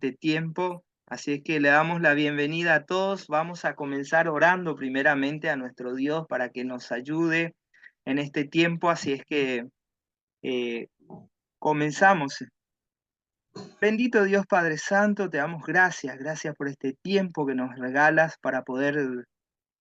este tiempo. Así es que le damos la bienvenida a todos. Vamos a comenzar orando primeramente a nuestro Dios para que nos ayude en este tiempo. Así es que eh, comenzamos. Bendito Dios Padre Santo, te damos gracias. Gracias por este tiempo que nos regalas para poder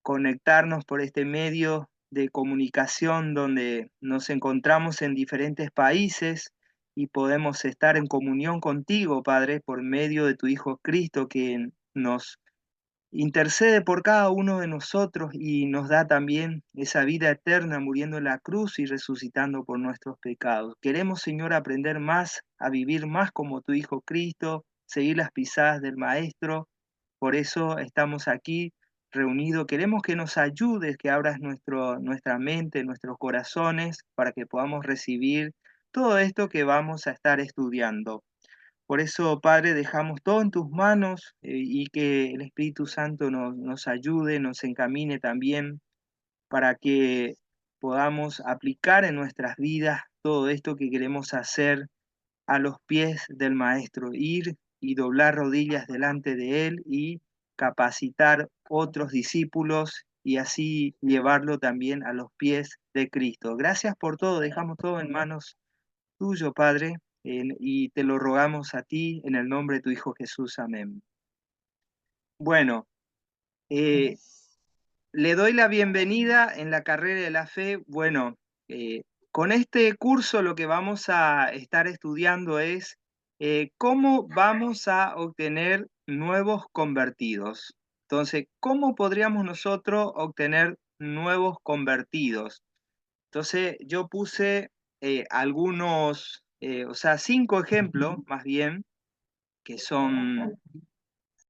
conectarnos por este medio de comunicación donde nos encontramos en diferentes países y podemos estar en comunión contigo, Padre, por medio de tu Hijo Cristo, que nos intercede por cada uno de nosotros y nos da también esa vida eterna muriendo en la cruz y resucitando por nuestros pecados. Queremos, Señor, aprender más, a vivir más como tu Hijo Cristo, seguir las pisadas del Maestro. Por eso estamos aquí reunidos. Queremos que nos ayudes, que abras nuestra mente, nuestros corazones, para que podamos recibir todo esto que vamos a estar estudiando. Por eso, Padre, dejamos todo en tus manos, y que el Espíritu Santo nos ayude, nos encamine también para que podamos aplicar en nuestras vidas todo esto que queremos hacer a los pies del Maestro, ir y doblar rodillas delante de Él y capacitar otros discípulos y así llevarlo también a los pies de Cristo. Gracias por todo, dejamos todo en manos tuyo, Padre, y te lo rogamos a ti en el nombre de tu Hijo Jesús. Amén. Bueno, eh, le doy la bienvenida en la carrera de la fe. Bueno, con este curso lo que vamos a estar estudiando es cómo vamos a obtener nuevos convertidos. Entonces, ¿cómo podríamos nosotros obtener nuevos convertidos? Entonces, yo puse algunos, o sea, 5 ejemplos más bien, que son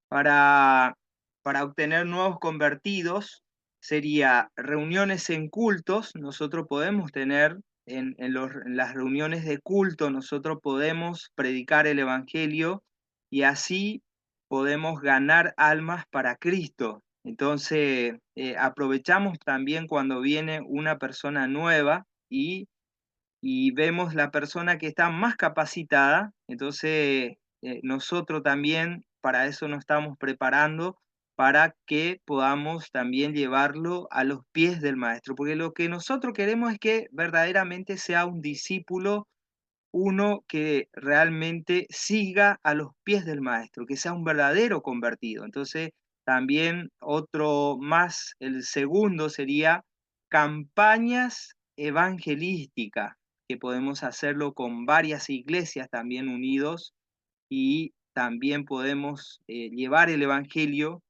para, para obtener nuevos convertidos. Sería reuniones en cultos. Nosotros podemos tener en las reuniones de culto, nosotros podemos predicar el Evangelio y así podemos ganar almas para Cristo. Entonces, aprovechamos también cuando viene una persona nueva y vemos la persona que está más capacitada. Entonces, nosotros también para eso nos estamos preparando, para que podamos también llevarlo a los pies del maestro, porque lo que nosotros queremos es que verdaderamente sea un discípulo, uno que realmente siga a los pies del maestro, que sea un verdadero convertido. Entonces, también otro más, el segundo sería campañas evangelísticas, que podemos hacerlo con varias iglesias también unidos y también podemos llevar el evangelio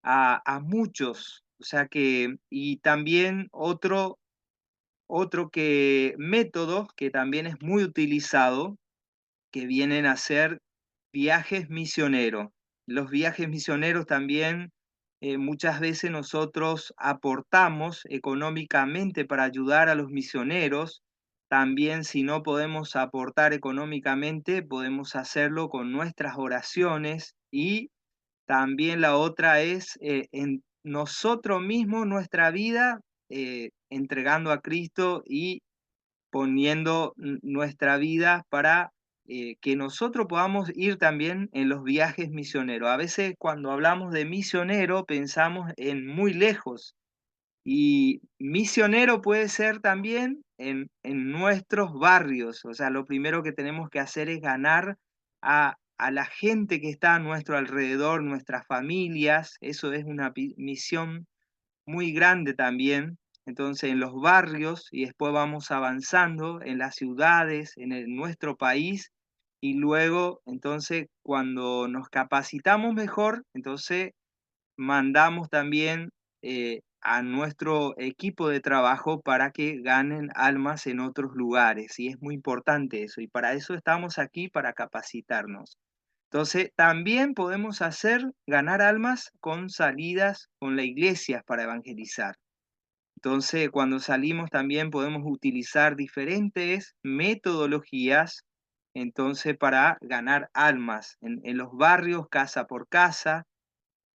a muchos. O sea que, y también otro método que también es muy utilizado, que vienen a ser viajes misioneros. Los viajes misioneros también, muchas veces nosotros aportamos económicamente para ayudar a los misioneros. También si no podemos aportar económicamente, podemos hacerlo con nuestras oraciones y también la otra es en nosotros mismos, nuestra vida, entregando a Cristo y poniendo nuestra vida para que nosotros podamos ir también en los viajes misioneros. A veces cuando hablamos de misionero pensamos en muy lejos y misionero puede ser también en nuestros barrios. O sea, lo primero que tenemos que hacer es ganar a la gente que está a nuestro alrededor, nuestras familias. Eso es una misión muy grande también. Entonces, en los barrios y después vamos avanzando en las ciudades, nuestro país y luego, entonces, cuando nos capacitamos mejor, entonces mandamos también a nuestro equipo de trabajo para que ganen almas en otros lugares y es muy importante eso y para eso estamos aquí, para capacitarnos. Entonces, también podemos hacer ganar almas con salidas con la iglesia para evangelizar. Entonces, cuando salimos también podemos utilizar diferentes metodologías, entonces, para ganar almas en los barrios, casa por casa.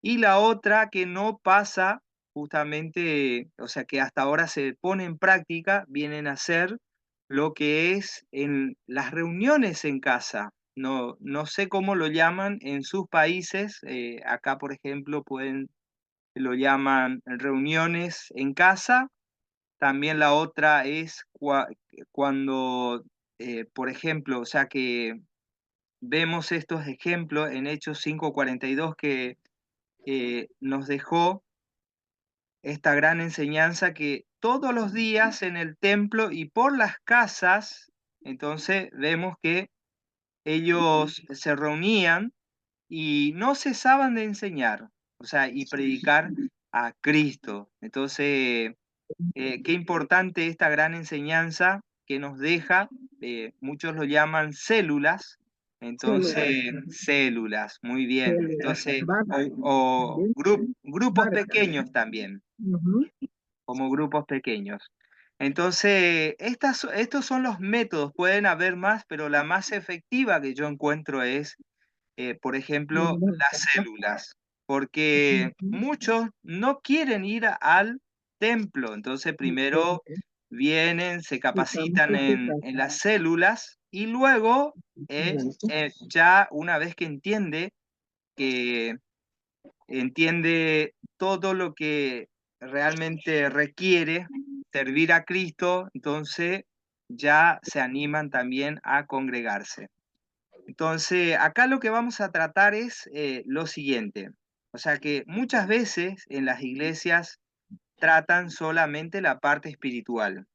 Y la otra que no pasa justamente, o sea, que hasta ahora se pone en práctica, vienen a ser lo que es en las reuniones en casa. no sé cómo lo llaman en sus países. Acá, por ejemplo, lo llaman reuniones en casa. También la otra es cuando, por ejemplo, o sea que vemos estos ejemplos en Hechos 5:42 que nos dejó esta gran enseñanza que todos los días en el templo y por las casas, entonces vemos que ellos se reunían y no cesaban de enseñar, o sea, y predicar a Cristo. Entonces, qué importante esta gran enseñanza que nos deja, muchos lo llaman células, Células, entonces células, muy bien. células, Entonces, barras, o también, grupos marcas. pequeños también, Ujú. como grupos pequeños. Entonces, estos son los métodos, pueden haber más, pero la más efectiva que yo encuentro es por ejemplo, las células, porque Ujú. muchos no quieren ir al templo, entonces primero vienen, se Estamos capacitan en su en casa. las células y luego Excelente. ya una vez que entiende todo lo que realmente requiere servir a Cristo, entonces ya se animan también a congregarse. Entonces, acá lo que vamos a tratar es lo siguiente. O sea que muchas veces en las iglesias tratan solamente la parte espiritual.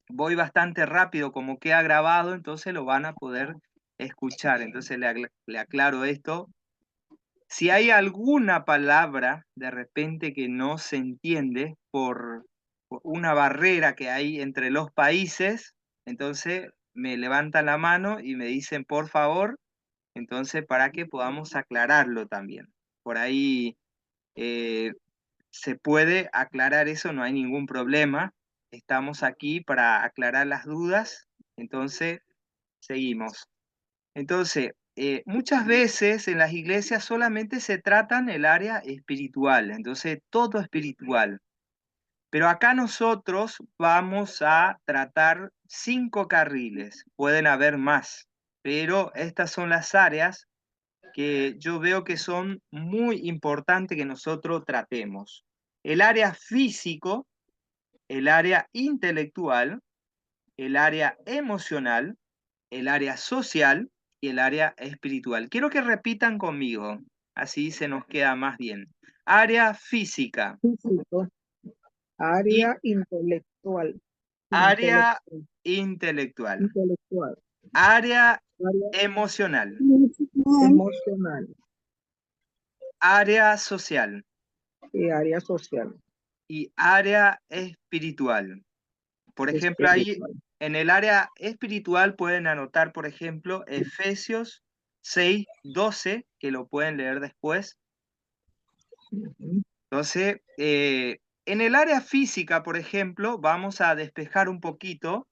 Voy bastante rápido como queda grabado, entonces lo van a poder escuchar. Entonces le aclaro esto. Si hay alguna palabra de repente que no se entiende por una barrera que hay entre los países, entonces me levantan la mano y me dicen, por favor, entonces, para que podamos aclararlo también. Por ahí eh, se puede aclarar eso, no hay ningún problema. Estamos aquí para aclarar las dudas. Entonces, seguimos. Entonces, muchas veces en las iglesias solamente se tratan el área espiritual, entonces todo espiritual. Pero acá nosotros vamos a tratar 5 carriles, pueden haber más, pero estas son las áreas que yo veo que son muy importantes que nosotros tratemos. El área físico, el área intelectual, el área emocional, el área social y el área espiritual. Quiero que repitan conmigo, así se nos queda más bien. Área física, Físico, y área intelectual, área intelectual, intelectual, intelectual, área área emocional, emocional área social y área social, y área espiritual. Por ejemplo, ahí espiritual. en el área espiritual pueden anotar, por ejemplo, Efesios 6:12, que lo pueden leer después. Ujú. Entonces, en el área física, por ejemplo, vamos a despejar un poquito.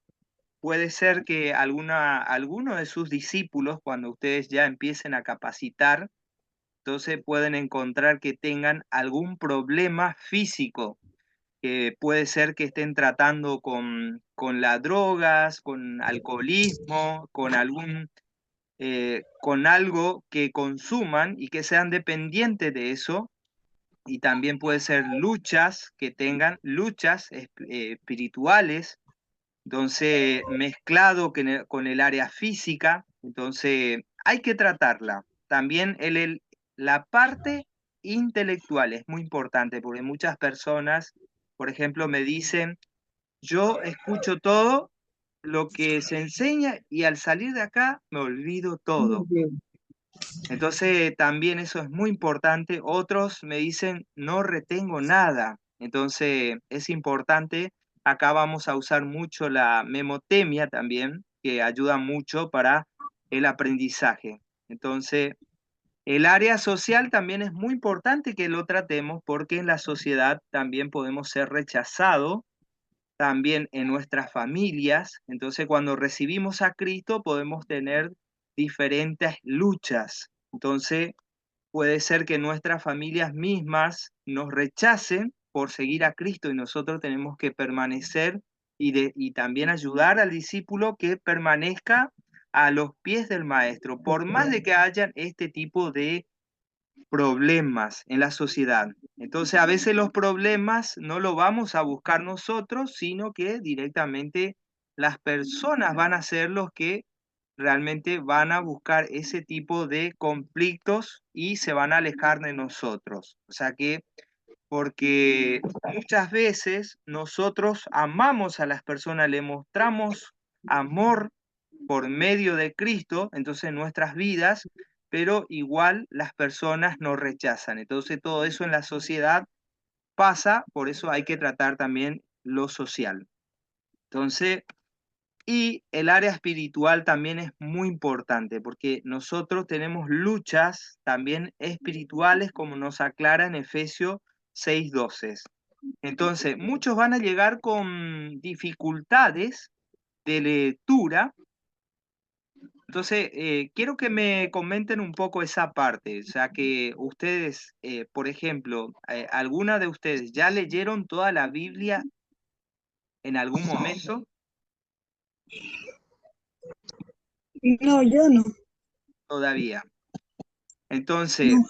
Puede ser que alguno de sus discípulos, cuando ustedes ya empiecen a capacitar, entonces pueden encontrar que tengan algún problema físico, que puede ser que estén tratando con las drogas, con alcoholismo, con algo que consuman y que sean dependientes de eso. Y también puede ser luchas, que tengan luchas espirituales, entonces mezclado con el área física, entonces hay que tratarla. También la parte intelectual es muy importante porque muchas personas, por ejemplo, me dicen, yo escucho todo lo que se enseña y al salir de acá me olvido Muy todo. bien. Entonces también eso es muy importante. Otros me dicen, no retengo nada. Entonces es importante. Acá vamos a usar mucho la memotemia también, que ayuda mucho para el aprendizaje. Entonces, el área social también es muy importante que lo tratemos porque en la sociedad también podemos ser rechazados, también en nuestras familias. Entonces, cuando recibimos a Cristo podemos tener diferentes luchas. Entonces, puede ser que nuestras familias mismas nos rechacen por seguir a Cristo y nosotros tenemos que permanecer y también ayudar al discípulo que permanezca a los pies del maestro, por más de que hayan este tipo de problemas en la sociedad. Entonces, a veces los problemas no los vamos a buscar nosotros, sino que directamente las personas van a ser los que realmente van a buscar ese tipo de conflictos y se van a alejar de nosotros. O sea que, porque muchas veces nosotros amamos a las personas, le mostramos amor por medio de Cristo, entonces en nuestras vidas, pero igual las personas nos rechazan. Entonces todo eso en la sociedad pasa, por eso hay que tratar también lo social. Entonces, y el área espiritual también es muy importante, porque nosotros tenemos luchas también espirituales, como nos aclara en Efesios 6:12. Entonces, muchos van a llegar con dificultades de lectura. Entonces, quiero que me comenten un poco esa parte, o sea, que ustedes, por ejemplo, ¿alguna de ustedes ya leyeron toda la Biblia en algún momento? No, yo no. Todavía. Entonces, No.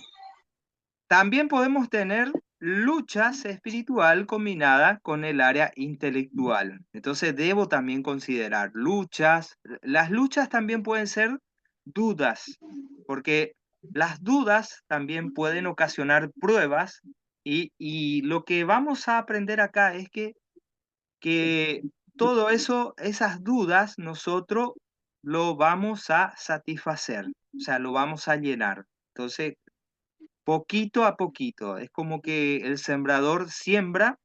también podemos tener luchas espiritual combinadas con el área intelectual. Entonces, debo también considerar luchas. Las luchas también pueden ser dudas, porque las dudas también pueden ocasionar pruebas y lo que vamos a aprender acá es que todo eso, esas dudas, nosotros lo vamos a satisfacer, o sea, lo vamos a llenar. Entonces, poquito a poquito, es como que el sembrador siembra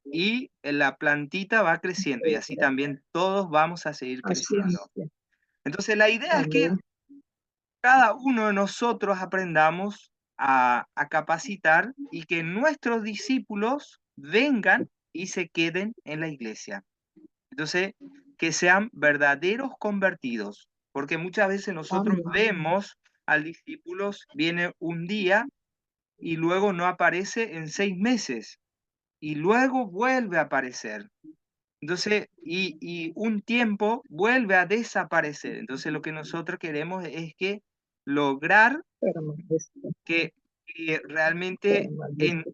y la plantita va creciendo y así también todos vamos a seguir Así creciendo. es. Entonces, la idea es que Amén. cada uno de nosotros aprendamos a capacitar y que nuestros discípulos vengan y se queden en la iglesia. Entonces, que sean verdaderos convertidos, porque muchas veces nosotros Amén. vemos al discípulo, viene un día y luego no aparece en 6 meses y luego vuelve a aparecer. Entonces, y un tiempo vuelve a desaparecer. Entonces, lo que nosotros queremos es que lograr Permanezca, que realmente permanezca.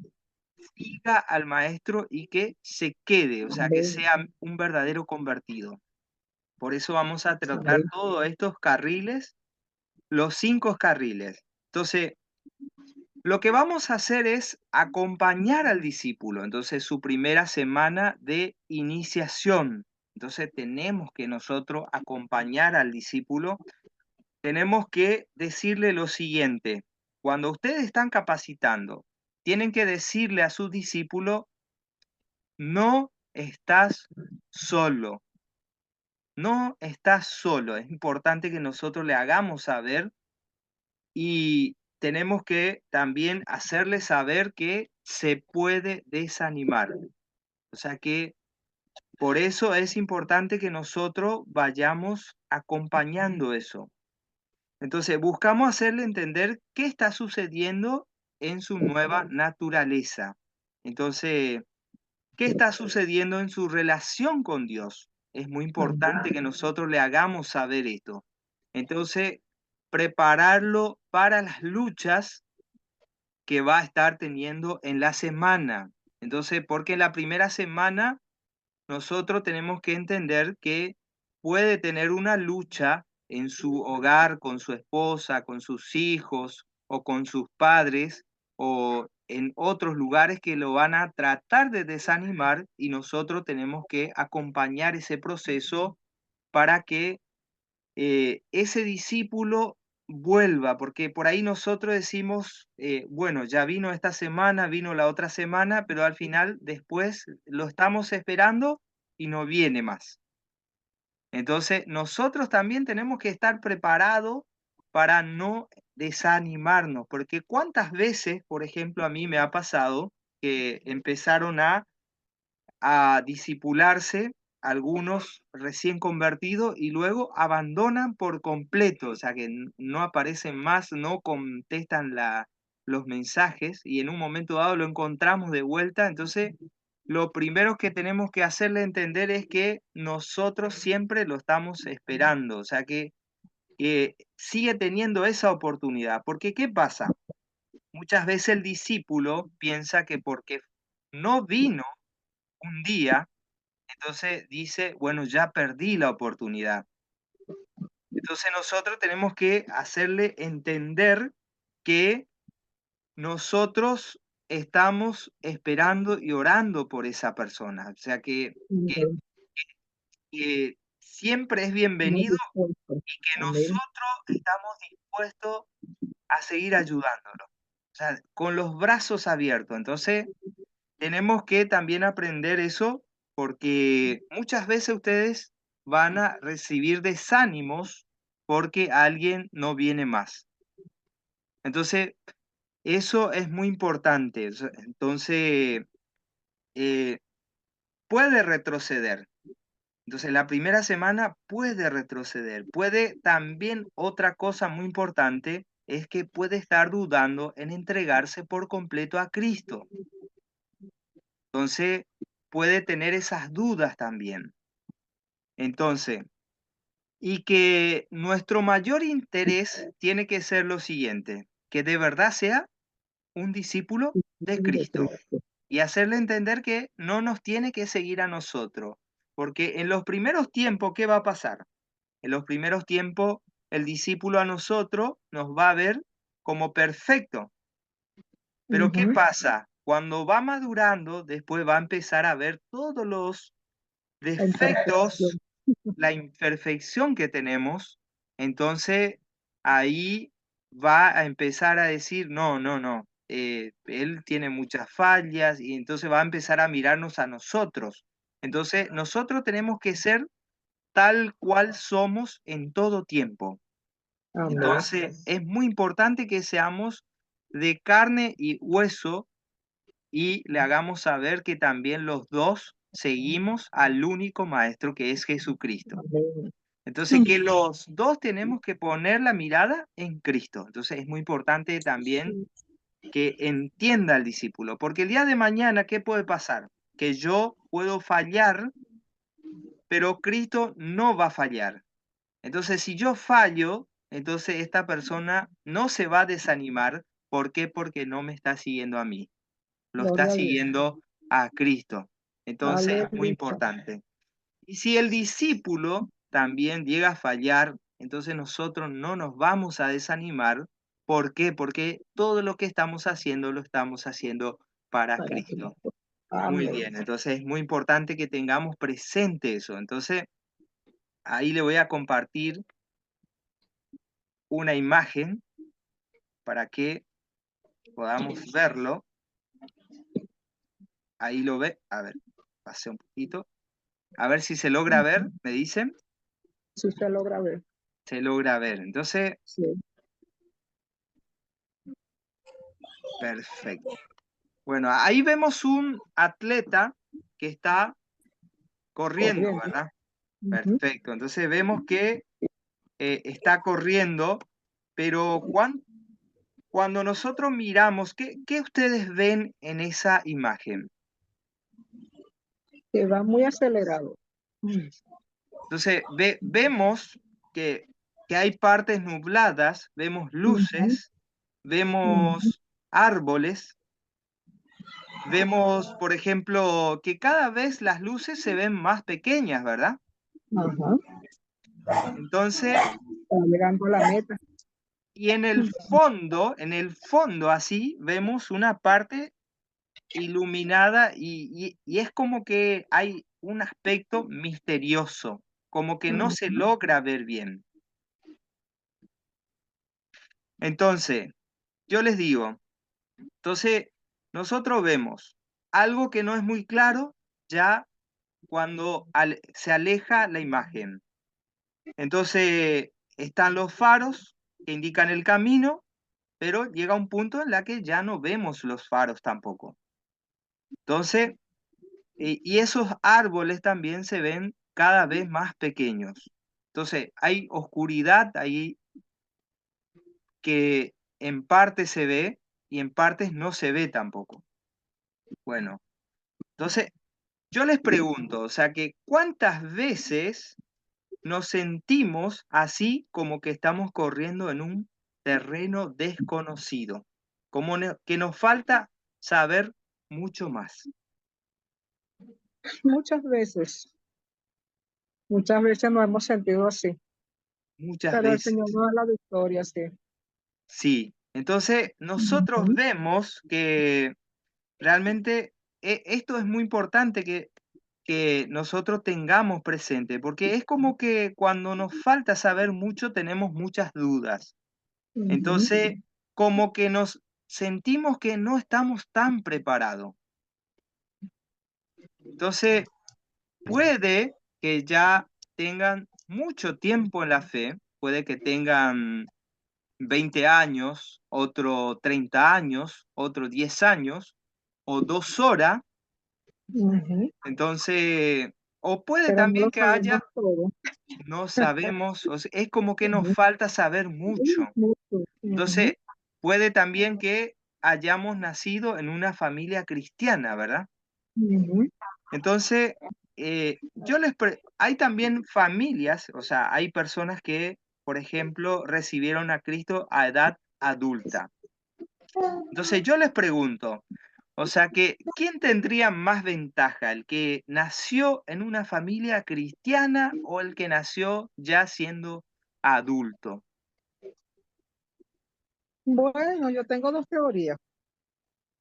siga al maestro y que se quede, o sea, que Amén. sea un verdadero convertido. Por eso vamos a tratar Amén. todos estos carriles, los 5 carriles. Entonces, lo que vamos a hacer es acompañar al discípulo, entonces su primera semana de iniciación. Entonces tenemos que nosotros acompañar al discípulo, tenemos que decirle lo siguiente, cuando ustedes están capacitando, tienen que decirle a sus discípulos, no estás solo, no estás solo. Es importante que nosotros le hagamos saber y tenemos que también hacerle saber que se puede desanimar. O sea que por eso es importante que nosotros vayamos acompañando eso. Entonces, buscamos hacerle entender qué está sucediendo en su nueva naturaleza. Entonces, ¿qué está sucediendo en su relación con Dios? Es muy importante que nosotros le hagamos saber esto. Entonces, prepararlo para las luchas que va a estar teniendo en la semana. Entonces, porque la primera semana nosotros tenemos que entender que puede tener una lucha en su hogar, con su esposa, con sus hijos o con sus padres o en otros lugares que lo van a tratar de desanimar y nosotros tenemos que acompañar ese proceso para que ese discípulo vuelva, porque por ahí nosotros decimos, bueno, ya vino esta semana, vino la otra semana, pero al final después lo estamos esperando y no viene más. Entonces, nosotros también tenemos que estar preparados para no desanimarnos, porque cuántas veces, por ejemplo, a mí me ha pasado que empezaron a discipularse algunos recién convertidos y luego abandonan por completo, o sea que no aparecen más, no contestan los mensajes y en un momento dado lo encontramos de vuelta. Entonces, lo primero que tenemos que hacerle entender es que nosotros siempre lo estamos esperando, o sea que sigue teniendo esa oportunidad. Porque, ¿qué pasa? Muchas veces el discípulo piensa que porque no vino un día, entonces dice, bueno, ya perdí la oportunidad. Entonces nosotros tenemos que hacerle entender que nosotros estamos esperando y orando por esa persona. O sea, Amén. que siempre es Muy bienvenido dispuesto. y que Amén. nosotros estamos dispuestos a seguir ayudándolo. O sea, con los brazos abiertos. Entonces, tenemos que también aprender eso porque muchas veces ustedes van a recibir desánimos porque alguien no viene más. Entonces, eso es muy importante. Entonces, eh, puede retroceder. Entonces, la primera semana puede retroceder. Puede también, otra cosa muy importante es que puede estar dudando en entregarse por completo a Cristo. Entonces, puede tener esas dudas también. Entonces, y que nuestro mayor interés tiene que ser lo siguiente, que de verdad sea un discípulo de De Cristo Cristo. y hacerle entender que no nos tiene que seguir a nosotros, porque en los primeros tiempos, ¿qué va a pasar? En los primeros tiempos, el discípulo a nosotros nos va a ver como perfecto. Pero ¿qué Ujú. pasa? Cuando va madurando, después va a empezar a ver todos los La imperfección. defectos, la imperfección que tenemos, entonces ahí va a empezar a decir, no, no, no, él tiene muchas fallas y entonces va a empezar a mirarnos a nosotros. Entonces nosotros tenemos que ser tal cual somos en todo tiempo. Amén. Entonces es muy importante que seamos de carne y hueso y le hagamos saber que también los dos seguimos al único maestro que es Jesucristo. Amén. Entonces, que los dos tenemos que poner la mirada en Cristo. Entonces, es muy importante también que entienda el discípulo, porque el día de mañana, ¿qué puede pasar? Que yo puedo fallar, pero Cristo no va a fallar. Entonces, si yo fallo, entonces esta persona no se va a desanimar. ¿Por qué? Porque no me está siguiendo a mí, lo está Gloria a Dios. siguiendo a Cristo. Entonces, es muy Aleluya. importante. Y si el discípulo también llega a fallar, entonces nosotros no nos vamos a desanimar. ¿Por qué? Porque todo lo que estamos haciendo lo estamos haciendo para Para Cristo. Cristo. Muy Amén. bien, entonces es muy importante que tengamos presente eso. Entonces, ahí le voy a compartir una imagen para que podamos verlo. Ahí lo ve. A ver, pasé un poquito. A ver si se logra ver, Ujú. me dicen. Sí se logra ver. Se logra ver. Entonces, Sí. perfecto. Bueno, ahí vemos un atleta que está corriendo, Corriendo. ¿verdad? Ujú. Perfecto. Entonces vemos que está corriendo, pero cuando nosotros miramos, ¿qué ustedes ven en esa imagen? Que va muy acelerado. Entonces vemos que hay partes nubladas, vemos Ujú. luces, Ujú. vemos árboles, vemos, por ejemplo, que cada vez las luces se ven más pequeñas, ¿verdad? Ajá. Entonces, Está llegando a la meta. y en el fondo así, vemos una parte iluminada y es como que hay un aspecto misterioso, como que no se Ujú. logra ver bien. Entonces, yo les digo, entonces, nosotros vemos algo que no es muy claro ya cuando se aleja la imagen. Entonces, están los faros que indican el camino, pero llega un punto en la que ya no vemos los faros tampoco. Entonces, y esos árboles también se ven cada vez más pequeños. Entonces, hay oscuridad ahí que en parte se ve y en partes no se ve tampoco. Bueno, entonces yo les pregunto, o sea, que ¿cuántas veces nos sentimos así como que estamos corriendo en un terreno desconocido, como que nos falta saber mucho más. Muchas veces nos hemos sentido así, Muchas pero el veces. Señor nos da la victoria, sí. Sí. Entonces, nosotros Ujú, vemos que realmente esto es muy importante que nosotros tengamos presente, porque es como que cuando nos falta saber mucho tenemos muchas dudas. ujú. Entonces, como que nos sentimos que no estamos tan preparados. Entonces, puede que ya tengan mucho tiempo en la fe, puede que tengan 20 años, otro 30 años, otro 10 años o 2 horas. Ujú. Entonces, o puede Pero no lo también que sabemos haya, todo. no sabemos, o sea, es como que nos Ujú, falta saber mucho. mucho. Ujú, Entonces, puede también que hayamos nacido en una familia cristiana, ¿verdad? ujú, Entonces, hay también familias, o sea, hay personas que, por ejemplo, recibieron a Cristo a edad adulta. Entonces, yo les pregunto, o sea, ¿quién tendría más ventaja? ¿El que nació en una familia cristiana o el que nació ya siendo adulto? Bueno, yo tengo dos teorías.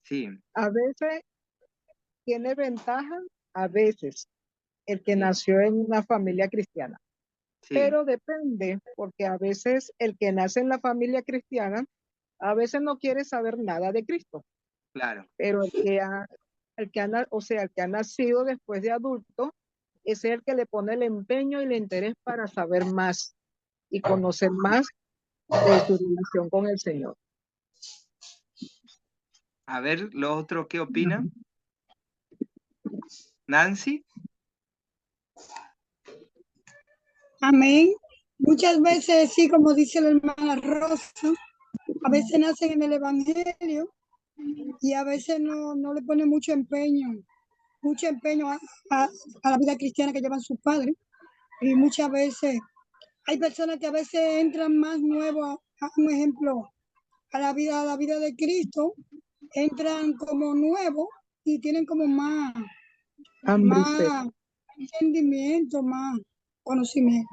Sí, A veces tiene ventaja, a veces el que sí, nació en una familia cristiana. sí, Pero depende, porque a veces el que nace en la familia cristiana, a veces no quiere saber nada de Cristo, claro. pero o sea, el que ha nacido después de adulto, es el que le pone el empeño y el interés para saber más y conocer más de su relación con el Señor. A ver, ¿los otros qué opinan? Nancy. Amén. Muchas veces, sí, como dice la hermana Rosa, a veces nacen en el Evangelio y a veces no le ponen mucho empeño a- a la vida cristiana que llevan sus padres. Y muchas veces hay personas que a veces entran más nuevos, a un ejemplo, a la vida de Cristo, entran como nuevos y tienen como Hambre y sed. más entendimiento, más conocimiento.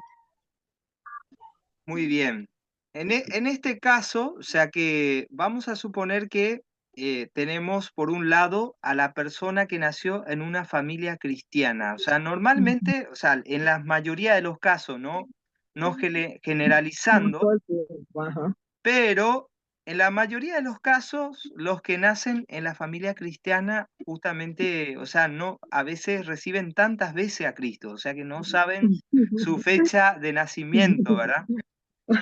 Muy bien. En este caso, o sea que vamos a suponer que tenemos por un lado a la persona que nació en una familia cristiana. O sea, normalmente, o sea, en la mayoría de los casos, ¿no? No No generalizando, todo el tiempo, ajá. pero en la mayoría de los casos, los que nacen en la familia cristiana, justamente, o sea, no, a veces reciben tantas veces a Cristo, o sea que no saben su fecha de nacimiento, ¿verdad?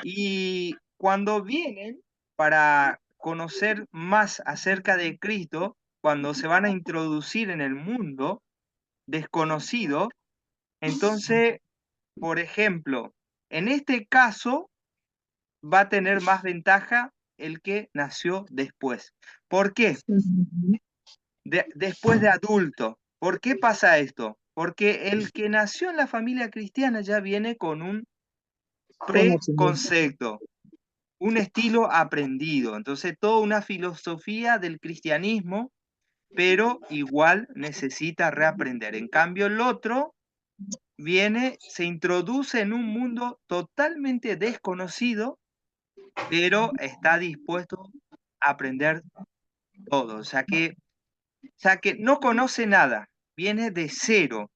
Y cuando vienen para conocer más acerca de Cristo, cuando se van a introducir en el mundo desconocido, entonces, por ejemplo, en este caso va a tener más ventaja el que nació después. ¿Por qué? Ujú. Después de adulto. ¿Por qué pasa esto? Porque el que nació en la familia cristiana ya viene con un Conocimiento. preconcepto, un estilo aprendido. Entonces, toda una filosofía del cristianismo, pero igual necesita reaprender. En cambio, el otro viene, se introduce en un mundo totalmente desconocido, pero está dispuesto a aprender todo. O sea que no conoce nada, viene de cero.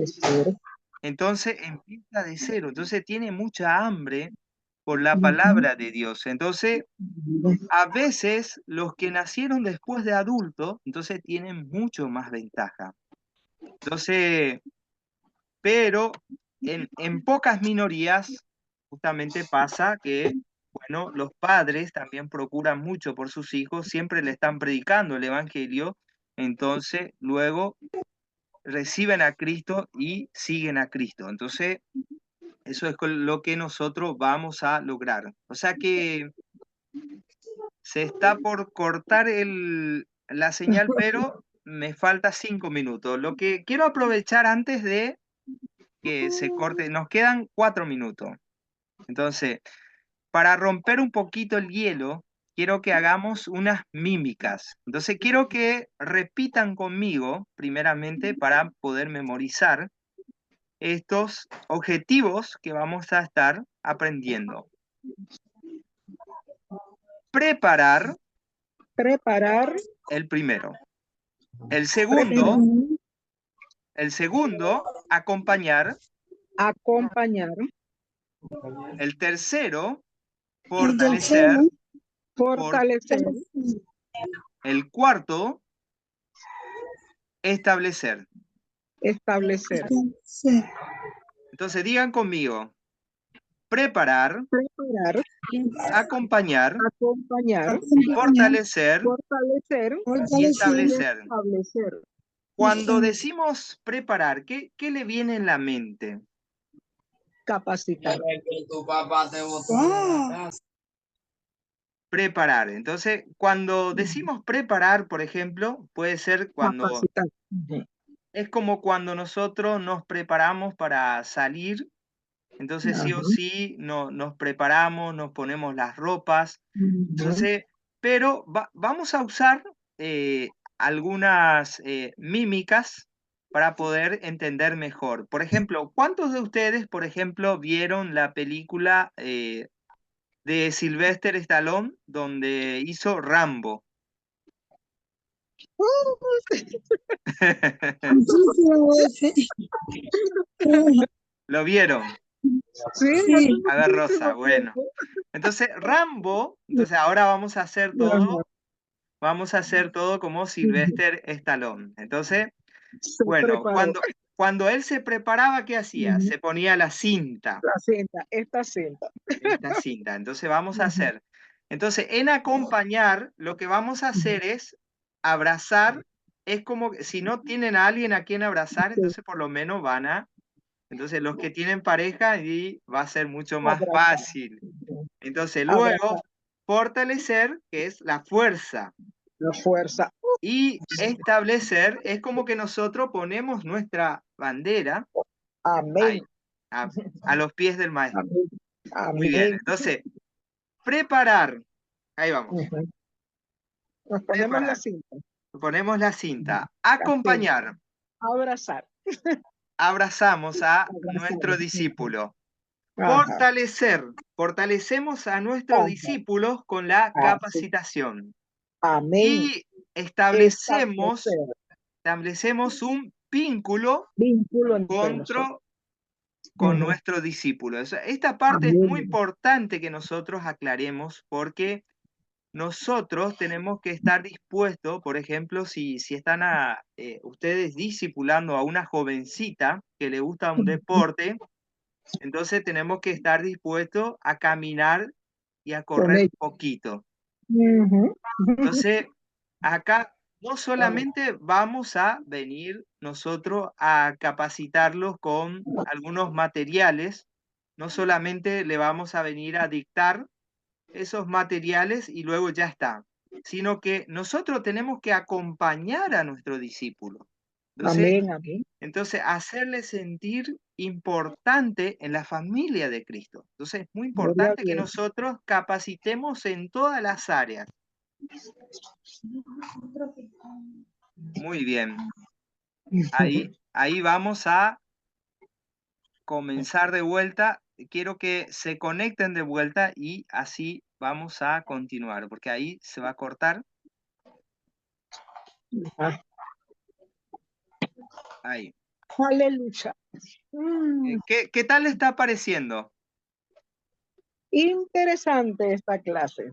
Ser. Entonces empieza de cero. Entonces tiene mucha hambre por la Ujú. palabra de Dios. Entonces, a veces los que nacieron después de adultos, entonces tienen mucho más ventaja. Entonces, pero en pocas minorías justamente pasa que, bueno, los padres también procuran mucho por sus hijos, siempre le están predicando el evangelio, entonces luego reciben a Cristo y siguen a Cristo. Entonces, eso es lo que nosotros vamos a lograr. O sea que se está por cortar la señal, pero me falta 5 minutos. Lo que quiero aprovechar antes de que se corte. Nos quedan 4 minutos. Entonces, para romper un poquito el hielo, quiero que hagamos unas mímicas. Entonces, quiero que repitan conmigo, primeramente, para poder memorizar estos objetivos que vamos a estar aprendiendo. Preparar, Preparar, el primero. El preparar, segundo, acompañar. acompañar, El tercero, El tercero, fortalecer. fortalecer, El cuarto, establecer. establecer. sí. Entonces digan conmigo: preparar, Preparar, acompañar, acompañar, fortalecer y fortalecer y Fortalecer, establecer. establecer. Cuando decimos preparar, ¿qué le viene en la mente? Capacitar. wow, Preparar. Entonces, cuando decimos preparar, por ejemplo, puede ser cuando Capacitar. Ujú. es como cuando nosotros nos preparamos para salir. Entonces, sí o Ajá. sí, nos preparamos, nos ponemos las ropas. Ujú. Entonces, pero vamos a usar algunas mímicas para poder entender mejor. Por ejemplo, ¿cuántos de ustedes, por ejemplo, vieron la película de Sylvester Stallone donde hizo Rambo? muchísimas veces. ¿Lo vieron? Sí, Sí, A ver, Rosa, muchísimo bueno. tiempo. Entonces, Rambo, entonces ahora vamos a hacer Ajá. todo como Sylvester Stallone. Entonces, Se bueno, preparó. cuando él se preparaba, ¿qué hacía? Ujú. Se ponía la cinta, La cinta, esta cinta. esta cinta. Entonces vamos a Ujú. hacer. Entonces, en acompañar, lo que vamos a hacer es abrazar. Es como que si no tienen a alguien a quien abrazar, Sí, entonces por lo menos van a. Entonces, los que tienen pareja, y va a ser mucho más abrazar. fácil. Ujú. Entonces, luego, Abrazar. fortalecer, que es la fuerza. La fuerza. Y establecer es como que nosotros ponemos nuestra bandera Amén. ahí, a los pies del maestro. Amén. Muy bien. Amén. Entonces, preparar. Ahí vamos. Ujú. Nos ponemos la Preparar. cinta. Ponemos la cinta. La cinta. Acompañar. Abrazar. Abrazamos a Abrazar. nuestro Ujú. discípulo. Ajá. Fortalecer. Fortalecemos a nuestros Ajá. discípulos con la Así. capacitación. Amén. Y establecemos Establecer un vínculo vínculo entre nosotros. con Ujú. nuestro discípulo. Esta parte es muy Amén. importante que nosotros aclaremos, porque nosotros tenemos que estar dispuestos. Por ejemplo, si están ustedes discipulando a una jovencita que le gusta un deporte, entonces tenemos que estar dispuestos a caminar y a Con correr ella. un poquito. Ujú. Entonces, acá no solamente vamos a venir nosotros a capacitarlos con algunos materiales, no solamente le vamos a venir a dictar esos materiales y luego ya está, sino que nosotros tenemos que acompañar a nuestro discípulo. Entonces, Amén, amén. hacerle sentir importante en la familia de Cristo. Entonces, es muy Gloria a importante que Dios. nosotros capacitemos en todas las áreas. Muy bien. Ahí vamos a comenzar de vuelta. Quiero que se conecten de vuelta y así vamos a continuar, porque ahí se va a cortar. Ah, Ahí. aleluya. Mm, ¿Qué tal le está pareciendo? Interesante esta clase.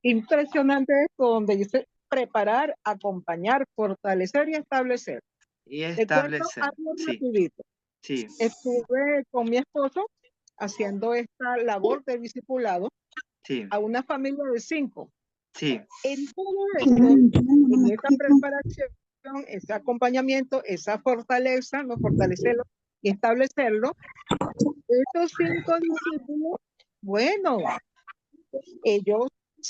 Impresionante esto donde dice preparar, acompañar, fortalecer y establecer. Y Te cuento establecer. algo Sí, rapidito. sí, Estuve con mi esposo haciendo esta labor de discipulado sí, a una familia de 5. sí, En todo esto, en esa preparación, ese acompañamiento, esa fortaleza, no fortalecerlo y establecerlo, estos 5 discípulos, bueno, ellos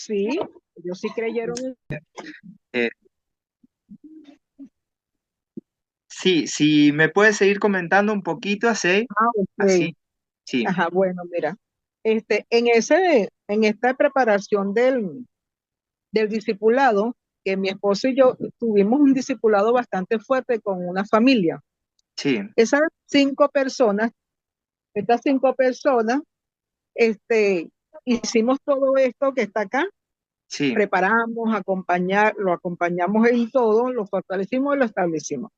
ellos sí creyeron. eh, Sí, si me puedes seguir comentando un poquito así, Ok. así, sí, Ajá, bueno, mira, en esta preparación del discipulado, que mi esposo y yo tuvimos un discipulado bastante fuerte con una familia. sí, Esas 5 personas, estas 5 personas, este, hicimos todo esto que está acá, sí, preparamos, lo acompañamos en todo, lo fortalecimos y lo establecimos.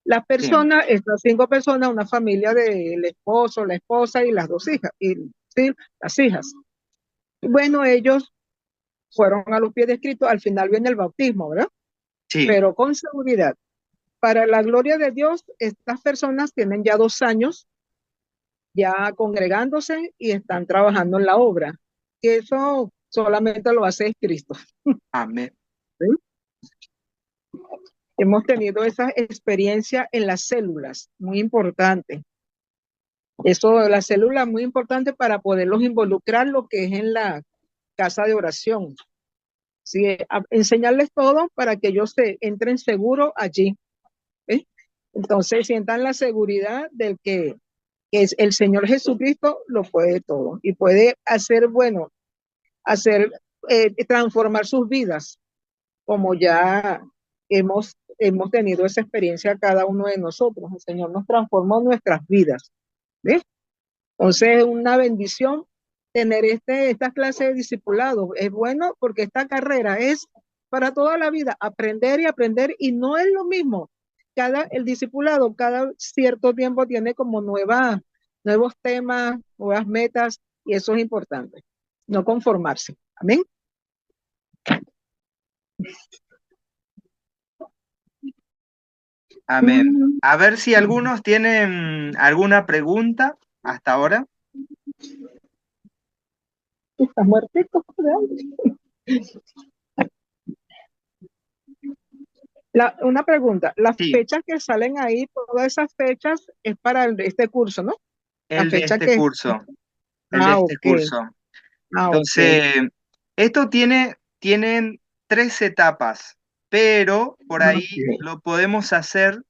Las sí, personas, estas 5 personas, una familia del esposo, la esposa y las 2 hijas, sí, las hijas. Bueno, ellos fueron a los pies de Cristo, al final viene el bautismo, ¿verdad? sí, Pero con seguridad. Para la gloria de Dios, estas personas tienen ya 2 años ya congregándose y están trabajando en la obra. Y eso solamente lo hace Cristo. amén, ¿Sí? Hemos tenido esa experiencia en las células, muy importante. Eso, la célula es muy importante para poderlos involucrar lo que es en la casa de oración. Sí, enseñarles todo para que ellos se entren seguros allí. ¿Eh? Entonces sientan la seguridad del que es el Señor Jesucristo lo puede todo y puede hacer, bueno, hacer, transformar sus vidas, como ya hemos tenido esa experiencia cada uno de nosotros. El Señor nos transformó nuestras vidas. ¿Ves? Entonces es una bendición tener esta clase de discipulados. Es bueno porque esta carrera es para toda la vida, aprender y aprender, y no es lo mismo. El discipulado cada cierto tiempo tiene como nuevos temas, nuevas metas, y eso es importante. No conformarse. Amén. amén. A ver si algunos tienen alguna pregunta hasta ahora. Está muertito de hambre. Una pregunta, las Sí, fechas que salen ahí, todas esas fechas es para este curso, ¿no? La el de fecha este que... curso, el de Ah, este ok. curso. Ah, ok. Entonces, esto tienen 3 etapas, pero por ahí Ok. lo podemos hacer,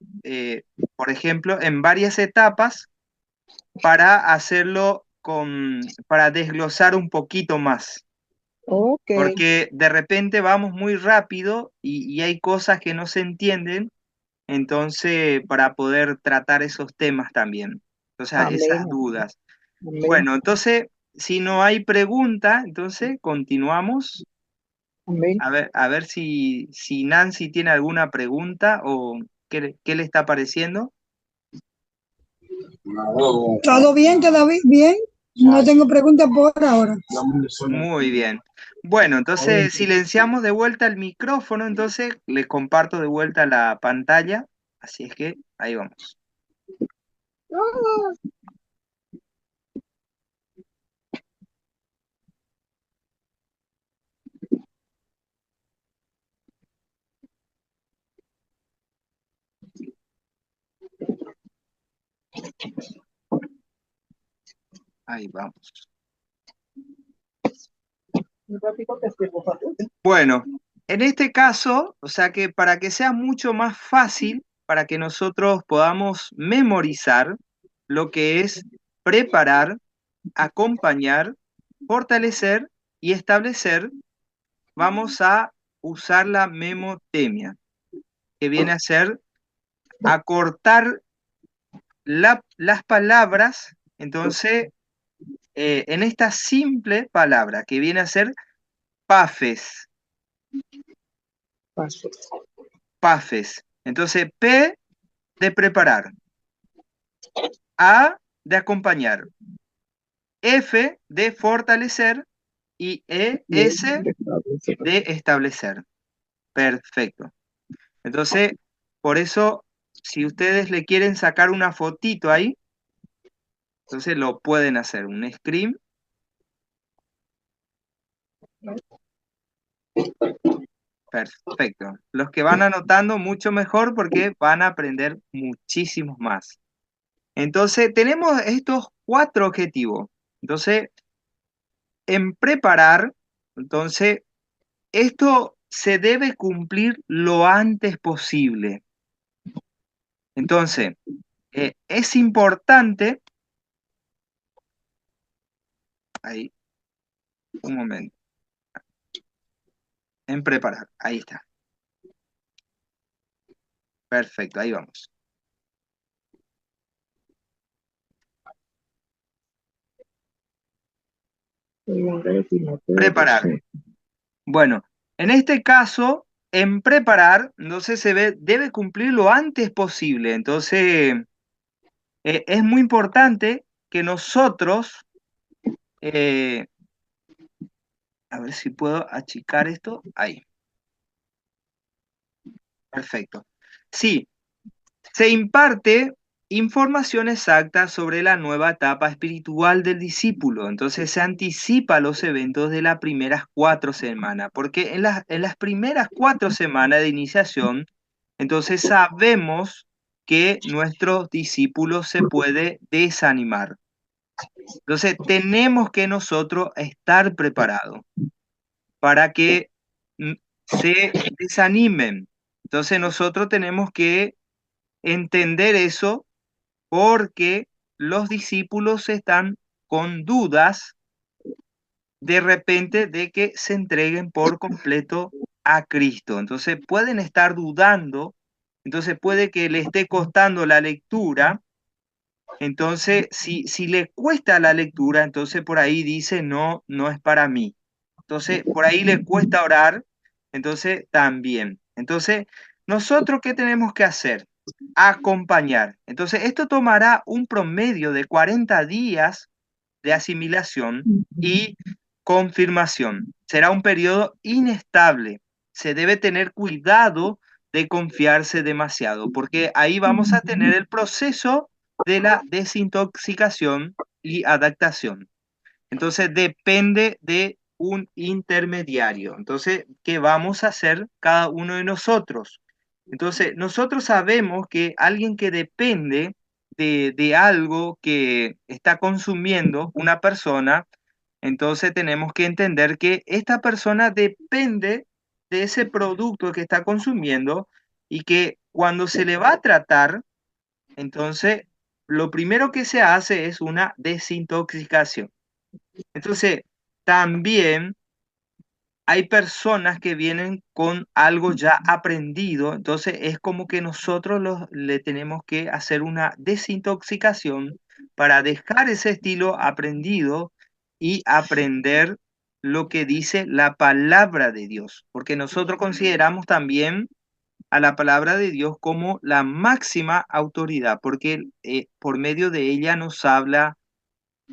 por ejemplo, en varias etapas para hacerlo para desglosar un poquito más, Ok. porque de repente vamos muy rápido y hay cosas que no se entienden, entonces para poder tratar esos temas también, o sea, esas Amén. dudas. Amén. Bueno, entonces, si no hay pregunta, entonces continuamos. Amén. A ver si Nancy tiene alguna pregunta o qué le está pareciendo. ¿Todo bien? ¿Todo bien? No tengo preguntas por ahora. Muy bien. Bueno, entonces silenciamos de vuelta el micrófono, entonces le comparto de vuelta la pantalla. Así es que ahí vamos. Ahí vamos. Un ratito te sirvo, papi. Bueno, en este caso, o sea que para que sea mucho más fácil, para que nosotros podamos memorizar lo que es preparar, acompañar, fortalecer y establecer, vamos a usar la memotemia, que viene a ser acortar las palabras, entonces, en esta simple palabra, que viene a ser pafes, Paso. pafes. Entonces, P de preparar, A de acompañar, F de fortalecer y Bien. S de establecer. Perfecto. Entonces, por eso, si ustedes le quieren sacar una fotito ahí, entonces lo pueden hacer, un screen. Perfecto. Los que van anotando mucho mejor porque van a aprender muchísimos más. Entonces, tenemos estos 4 objetivos. Entonces, en preparar, entonces, esto se debe cumplir lo antes posible. Entonces, es importante, ahí, un momento, en preparar, ahí está, perfecto, ahí vamos. Preparar. Bueno, en este caso, en preparar, entonces debe cumplir lo antes posible. Entonces, es muy importante que nosotros, eh, a ver si puedo achicar esto, ahí, perfecto. Sí, se imparte información exacta sobre la nueva etapa espiritual del discípulo. Entonces se anticipa los eventos de las primeras 4 semanas, porque en las primeras 4 semanas de iniciación, entonces sabemos que nuestros discípulos se puede desanimar. Entonces tenemos que nosotros estar preparados para que se desanimen. Entonces nosotros tenemos que entender eso porque los discípulos están con dudas de repente de que se entreguen por completo a Cristo. Entonces pueden estar dudando, entonces puede que le esté costando la lectura. Entonces, si le cuesta la lectura, entonces por ahí dice, no, no es para mí. Entonces, por ahí le cuesta orar, entonces también. Entonces, ¿nosotros qué tenemos que hacer? Acompañar. Entonces, esto tomará un promedio de 40 días de asimilación y confirmación. Será un periodo inestable. Se debe tener cuidado de confiarse demasiado, porque ahí vamos a tener el proceso de la desintoxicación y adaptación. Entonces depende de un intermediario. Entonces, ¿qué vamos a hacer cada uno de nosotros? Entonces, nosotros sabemos que alguien que depende de algo que está consumiendo una persona, entonces tenemos que entender que esta persona depende de ese producto que está consumiendo y que cuando se le va a tratar, entonces lo primero que se hace es una desintoxicación. Entonces, también hay personas que vienen con algo ya aprendido, entonces es como que nosotros le tenemos que hacer una desintoxicación para dejar ese estilo aprendido y aprender lo que dice la palabra de Dios, porque nosotros consideramos también a la palabra de Dios como la máxima autoridad, porque por medio de ella nos habla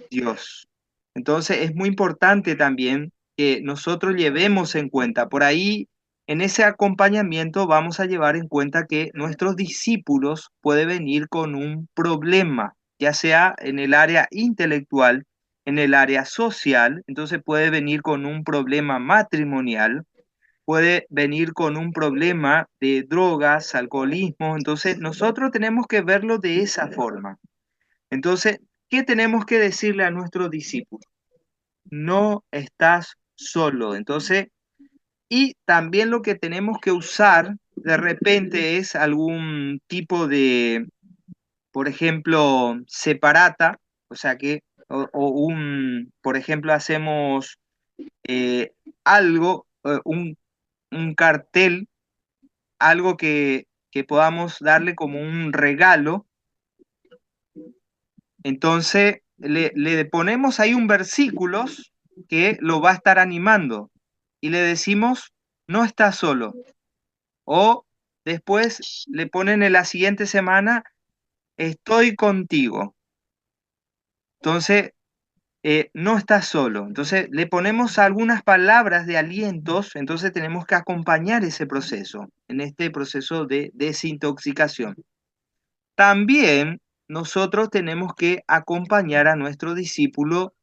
Dios. Entonces es muy importante también que nosotros llevemos en cuenta, por ahí en ese acompañamiento vamos a llevar en cuenta que nuestros discípulos pueden venir con un problema, ya sea en el área intelectual, en el área social, entonces puede venir con un problema matrimonial, puede venir con un problema de drogas, alcoholismo, entonces nosotros tenemos que verlo de esa forma. Entonces, ¿qué tenemos que decirle a nuestros discípulos? No estás solo. Entonces, y también lo que tenemos que usar de repente es algún tipo de, por ejemplo, separata, o sea que, por ejemplo, hacemos eh, algo, un cartel, algo que podamos darle como un regalo. Entonces, le ponemos ahí un versículo que lo va a estar animando y le decimos, no estás solo. O después le ponen en la siguiente semana, estoy contigo. Entonces, no estás solo. Entonces, le ponemos algunas palabras de alientos, entonces tenemos que acompañar ese proceso, en este proceso de desintoxicación. También nosotros tenemos que acompañar a nuestro discípulo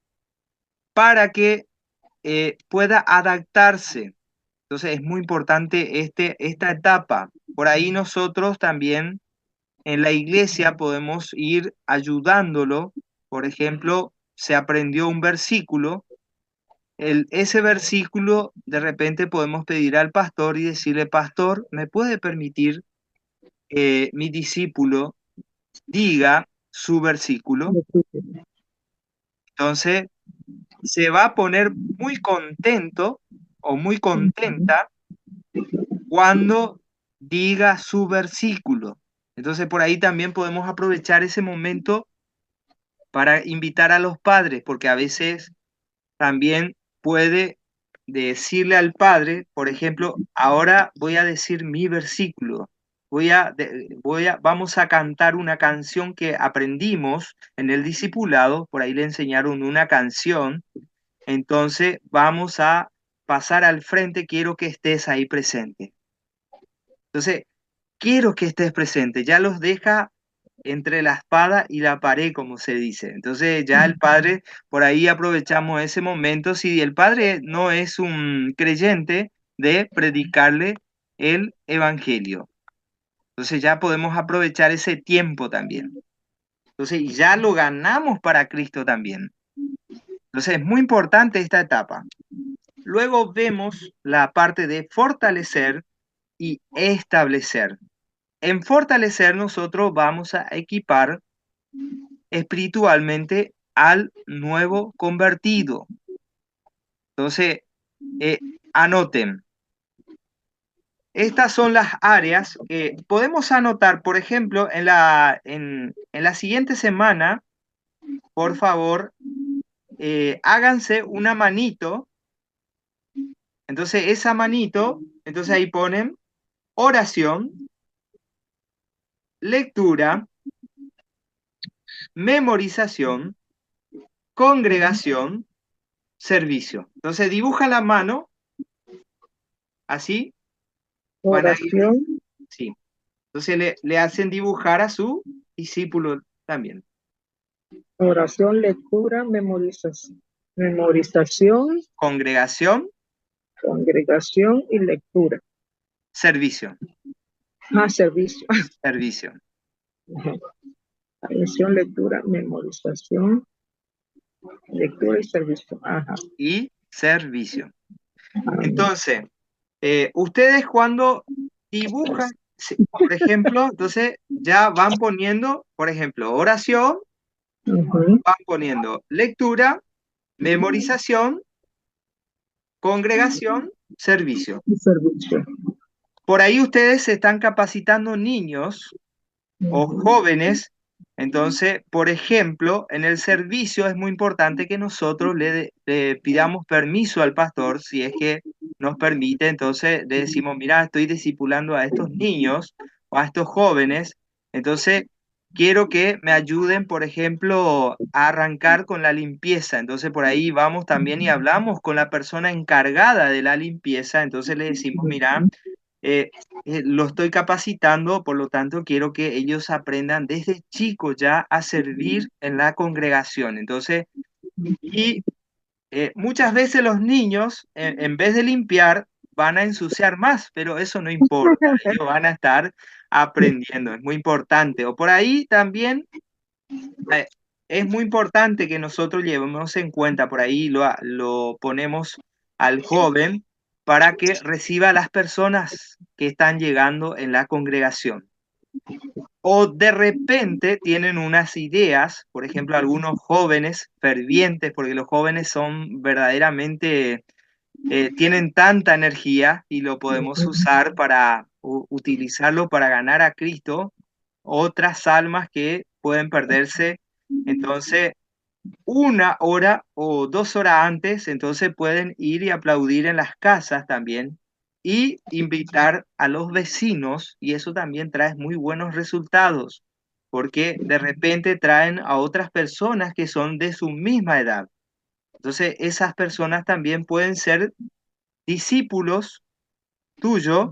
para que pueda adaptarse. Entonces es muy importante esta etapa. Por ahí nosotros también en la iglesia podemos ir ayudándolo. Por ejemplo, se aprendió un versículo. Ese versículo de repente podemos pedir al pastor y decirle, pastor, ¿me puede permitir mi discípulo diga su versículo, entonces se va a poner muy contento o muy contenta cuando diga su versículo. Entonces por ahí también podemos aprovechar ese momento para invitar a los padres, porque a veces también puede decirle al padre, por ejemplo, ahora voy a decir mi versículo. Vamos a cantar una canción que aprendimos en el discipulado, por ahí le enseñaron una canción, entonces vamos a pasar al frente, quiero que estés ahí presente. Entonces, quiero que estés presente, ya los deja entre la espada y la pared, como se dice. Entonces ya el padre, por ahí aprovechamos ese momento, si el padre no es un creyente, de predicarle el evangelio. Entonces ya podemos aprovechar ese tiempo también. Entonces ya lo ganamos para Cristo también. Entonces es muy importante esta etapa. Luego vemos la parte de fortalecer y establecer. En fortalecer nosotros vamos a equipar espiritualmente al nuevo convertido. Entonces, eh, anoten, estas son las áreas que podemos anotar, por ejemplo, en la siguiente semana, por favor, háganse una manito. Entonces, esa manito, entonces ahí ponen oración, lectura, memorización, congregación, servicio. Entonces, dibuja la mano, así van a ir, Oración, sí. Entonces le hacen dibujar a su discípulo también. oración, lectura, memorización, Congregación, congregación y lectura. servicio, Servicio. servicio. Atención, lectura, memorización, lectura y servicio. Ajá. Y servicio. Entonces, ustedes cuando dibujan, por ejemplo, entonces ya van poniendo, por ejemplo, oración, Ujú. van poniendo lectura, memorización, congregación, servicio. Y servicio. Por ahí ustedes se están capacitando niños o jóvenes. Entonces, por ejemplo, en el servicio es muy importante que nosotros le pidamos permiso al pastor, si es que nos permite, entonces le decimos, mira, estoy discipulando a estos niños o a estos jóvenes, entonces quiero que me ayuden, por ejemplo, a arrancar con la limpieza. Entonces, por ahí vamos también y hablamos con la persona encargada de la limpieza, entonces le decimos, mira, eh, lo estoy capacitando, por lo tanto quiero que ellos aprendan desde chicos ya a servir en la congregación. Entonces, y muchas veces los niños, en vez de limpiar, van a ensuciar más, pero eso no importa, ellos van a estar aprendiendo, es muy importante. O por ahí también eh, es muy importante que nosotros llevemos en cuenta, por ahí lo ponemos al joven para que reciba a las personas que están llegando en la congregación. O de repente tienen unas ideas, por ejemplo, algunos jóvenes fervientes, porque los jóvenes son verdaderamente, tienen tanta energía y lo podemos usar para utilizarlo para ganar a Cristo, otras almas que pueden perderse. Entonces, 1 hora o 2 horas antes, entonces pueden ir y aplaudir en las casas también y invitar a los vecinos, y eso también trae muy buenos resultados, porque de repente traen a otras personas que son de su misma edad. Entonces, esas personas también pueden ser discípulos tuyos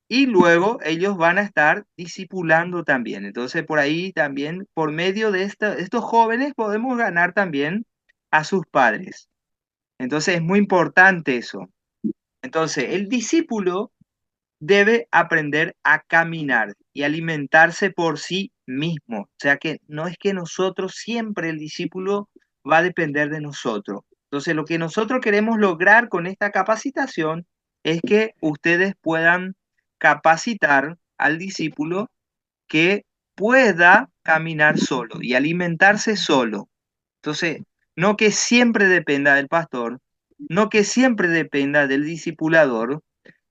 y luego ellos van a estar discipulando también. Entonces, por ahí también, por medio de estos jóvenes, podemos ganar también a sus padres. Entonces, es muy importante eso. Entonces, el discípulo debe aprender a caminar y alimentarse por sí mismo. O sea que no es que nosotros, siempre el discípulo va a depender de nosotros. Entonces, lo que nosotros queremos lograr con esta capacitación es que ustedes puedan capacitar al discípulo que pueda caminar solo y alimentarse solo. Entonces, no que siempre dependa del pastor, no que siempre dependa del discipulador,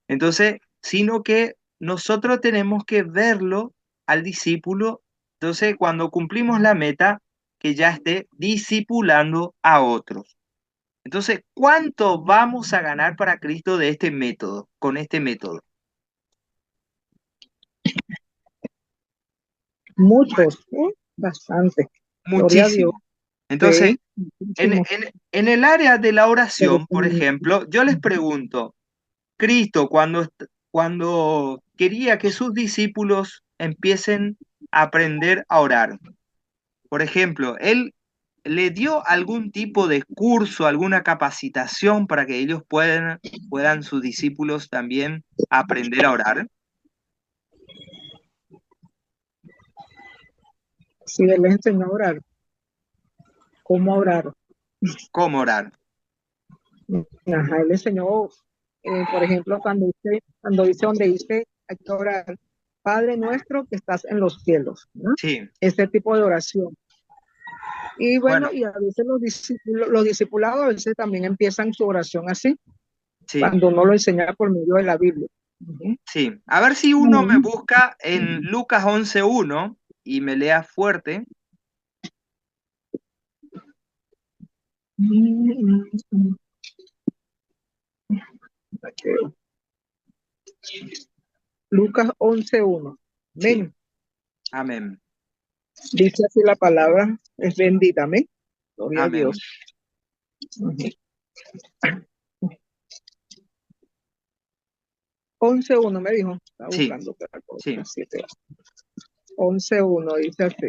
entonces, sino que nosotros tenemos que verlo al discípulo, entonces cuando cumplimos la meta, que ya esté discipulando a otros. Entonces, ¿cuánto vamos a ganar para Cristo de este método, con este método? Muchos, bastante. Gloria a Dios. Muchísimo. Entonces, Sí, muchísimo. en el área de la Pero oración, por ejemplo, yo les pregunto, Cristo cuando quería que sus discípulos empiecen a aprender a orar, por ejemplo, ¿él le dio algún tipo de curso, alguna capacitación para que ellos puedan sus discípulos también aprender a orar? sí, Él les enseñó a orar, cómo orar. ¿Cómo orar? Ajá, Él enseñó, por ejemplo, cuando dice donde dice, hay que orar, Padre nuestro que estás en los cielos, ¿no? Sí, Este tipo de oración. Y bueno, bueno, y a veces los discipulados a veces también empiezan su oración así, sí, cuando uno lo enseña por medio de la Biblia. Ujú. sí. A ver si uno me busca en Lucas 11:1 y me lea fuerte. Lucas 11:1. Sí, Amén. amén, Dice así la palabra, es bendita, amén. Gloria a Dios. amén. Ujú. 11:1 me dijo, está Sí, buscando otra sí, cosa, 7. 11:1 dice así.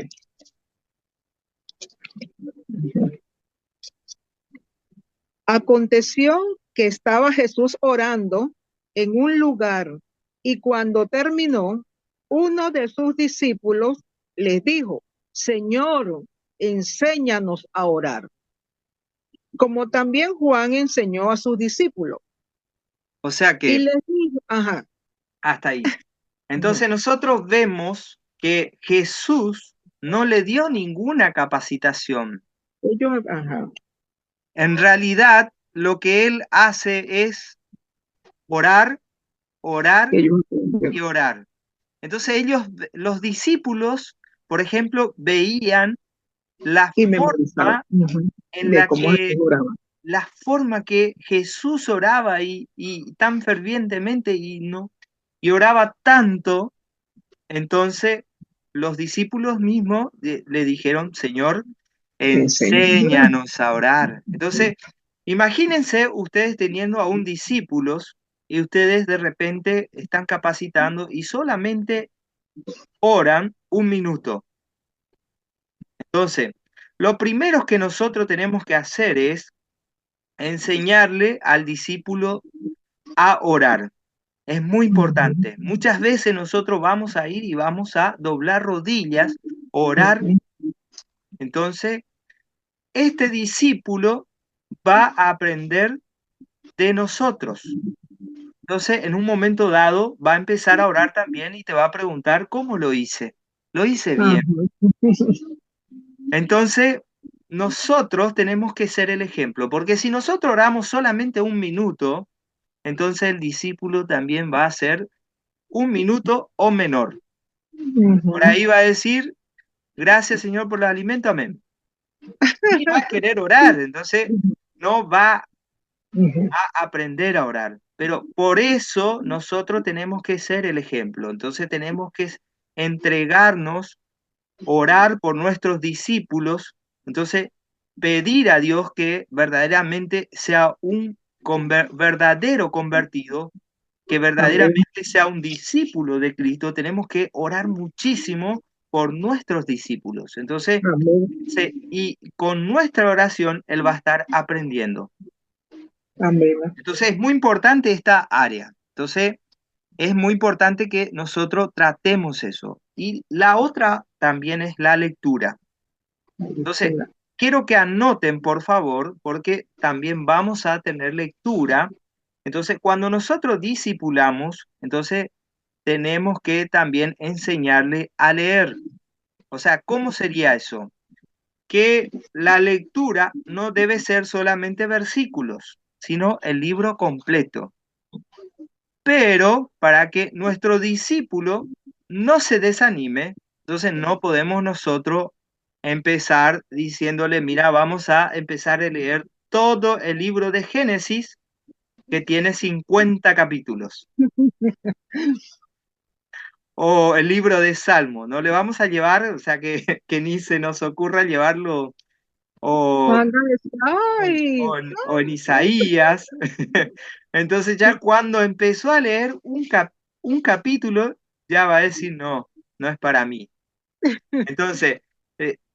Aconteció que estaba Jesús orando en un lugar y cuando terminó, uno de sus discípulos les dijo, Señor, enséñanos a orar, como también Juan enseñó a sus discípulos. o sea Y que les dijo, ajá, hasta ahí. ujú, Entonces nosotros vemos que Jesús no le dio ninguna capacitación. ajá, En realidad, lo que él hace es orar, orar ellos, y orar. Entonces los discípulos, por ejemplo, veían la y memorizaban forma en de la cómo Jesús que oraba. Jesús oraba y tan fervientemente y oraba tanto. Entonces, los discípulos mismos le dijeron, Señor, Enséñanos a orar. enséñanos a orar. Entonces, imagínense ustedes teniendo a un discípulos y ustedes de repente están capacitando y solamente oran un minuto. Entonces, lo primero que nosotros tenemos que hacer es enseñarle al discípulo a orar. Es muy Ujú, importante. Muchas veces nosotros vamos a ir y vamos a doblar rodillas, orar. ujú. Entonces, este discípulo va a aprender de nosotros. Entonces, en un momento dado, va a empezar a orar también y te va a preguntar, ¿cómo lo hice? Lo hice Ajá. bien. Entonces, nosotros tenemos que ser el ejemplo, porque si nosotros oramos solamente un minuto, entonces el discípulo también va a ser un minuto o menor. Por Ujú, ahí va a decir, gracias Señor por el alimento, amén. Y va a querer orar, entonces no va ujú. a aprender a orar. Pero por eso nosotros tenemos que ser el ejemplo. Entonces tenemos que entregarnos, orar por nuestros discípulos. Entonces pedir a Dios que verdaderamente sea un verdadero convertido, que Amén, verdaderamente sea un discípulo de Cristo. Tenemos que orar muchísimo por nuestros discípulos. Entonces, amén, y con nuestra oración, Él va a estar aprendiendo. amén. Entonces es muy importante esta área. Entonces es muy importante que nosotros tratemos eso. Y la otra también es la lectura. Entonces, quiero que anoten, por favor, porque también vamos a tener lectura. Entonces, cuando nosotros discipulamos, entonces tenemos que también enseñarle a leer. O sea, ¿cómo sería eso? Que la lectura no debe ser solamente versículos, sino el libro completo. Pero para que nuestro discípulo no se desanime, entonces no podemos nosotros empezar diciéndole, mira, vamos a empezar a leer todo el libro de Génesis, que tiene 50 capítulos, o el libro de Salmo. No le vamos a llevar, o sea, que ni se nos ocurra llevarlo, o, Ándale, ay, o en Isaías. Entonces ya cuando empezó a leer un capítulo, ya va a decir, no, no es para mí. Entonces,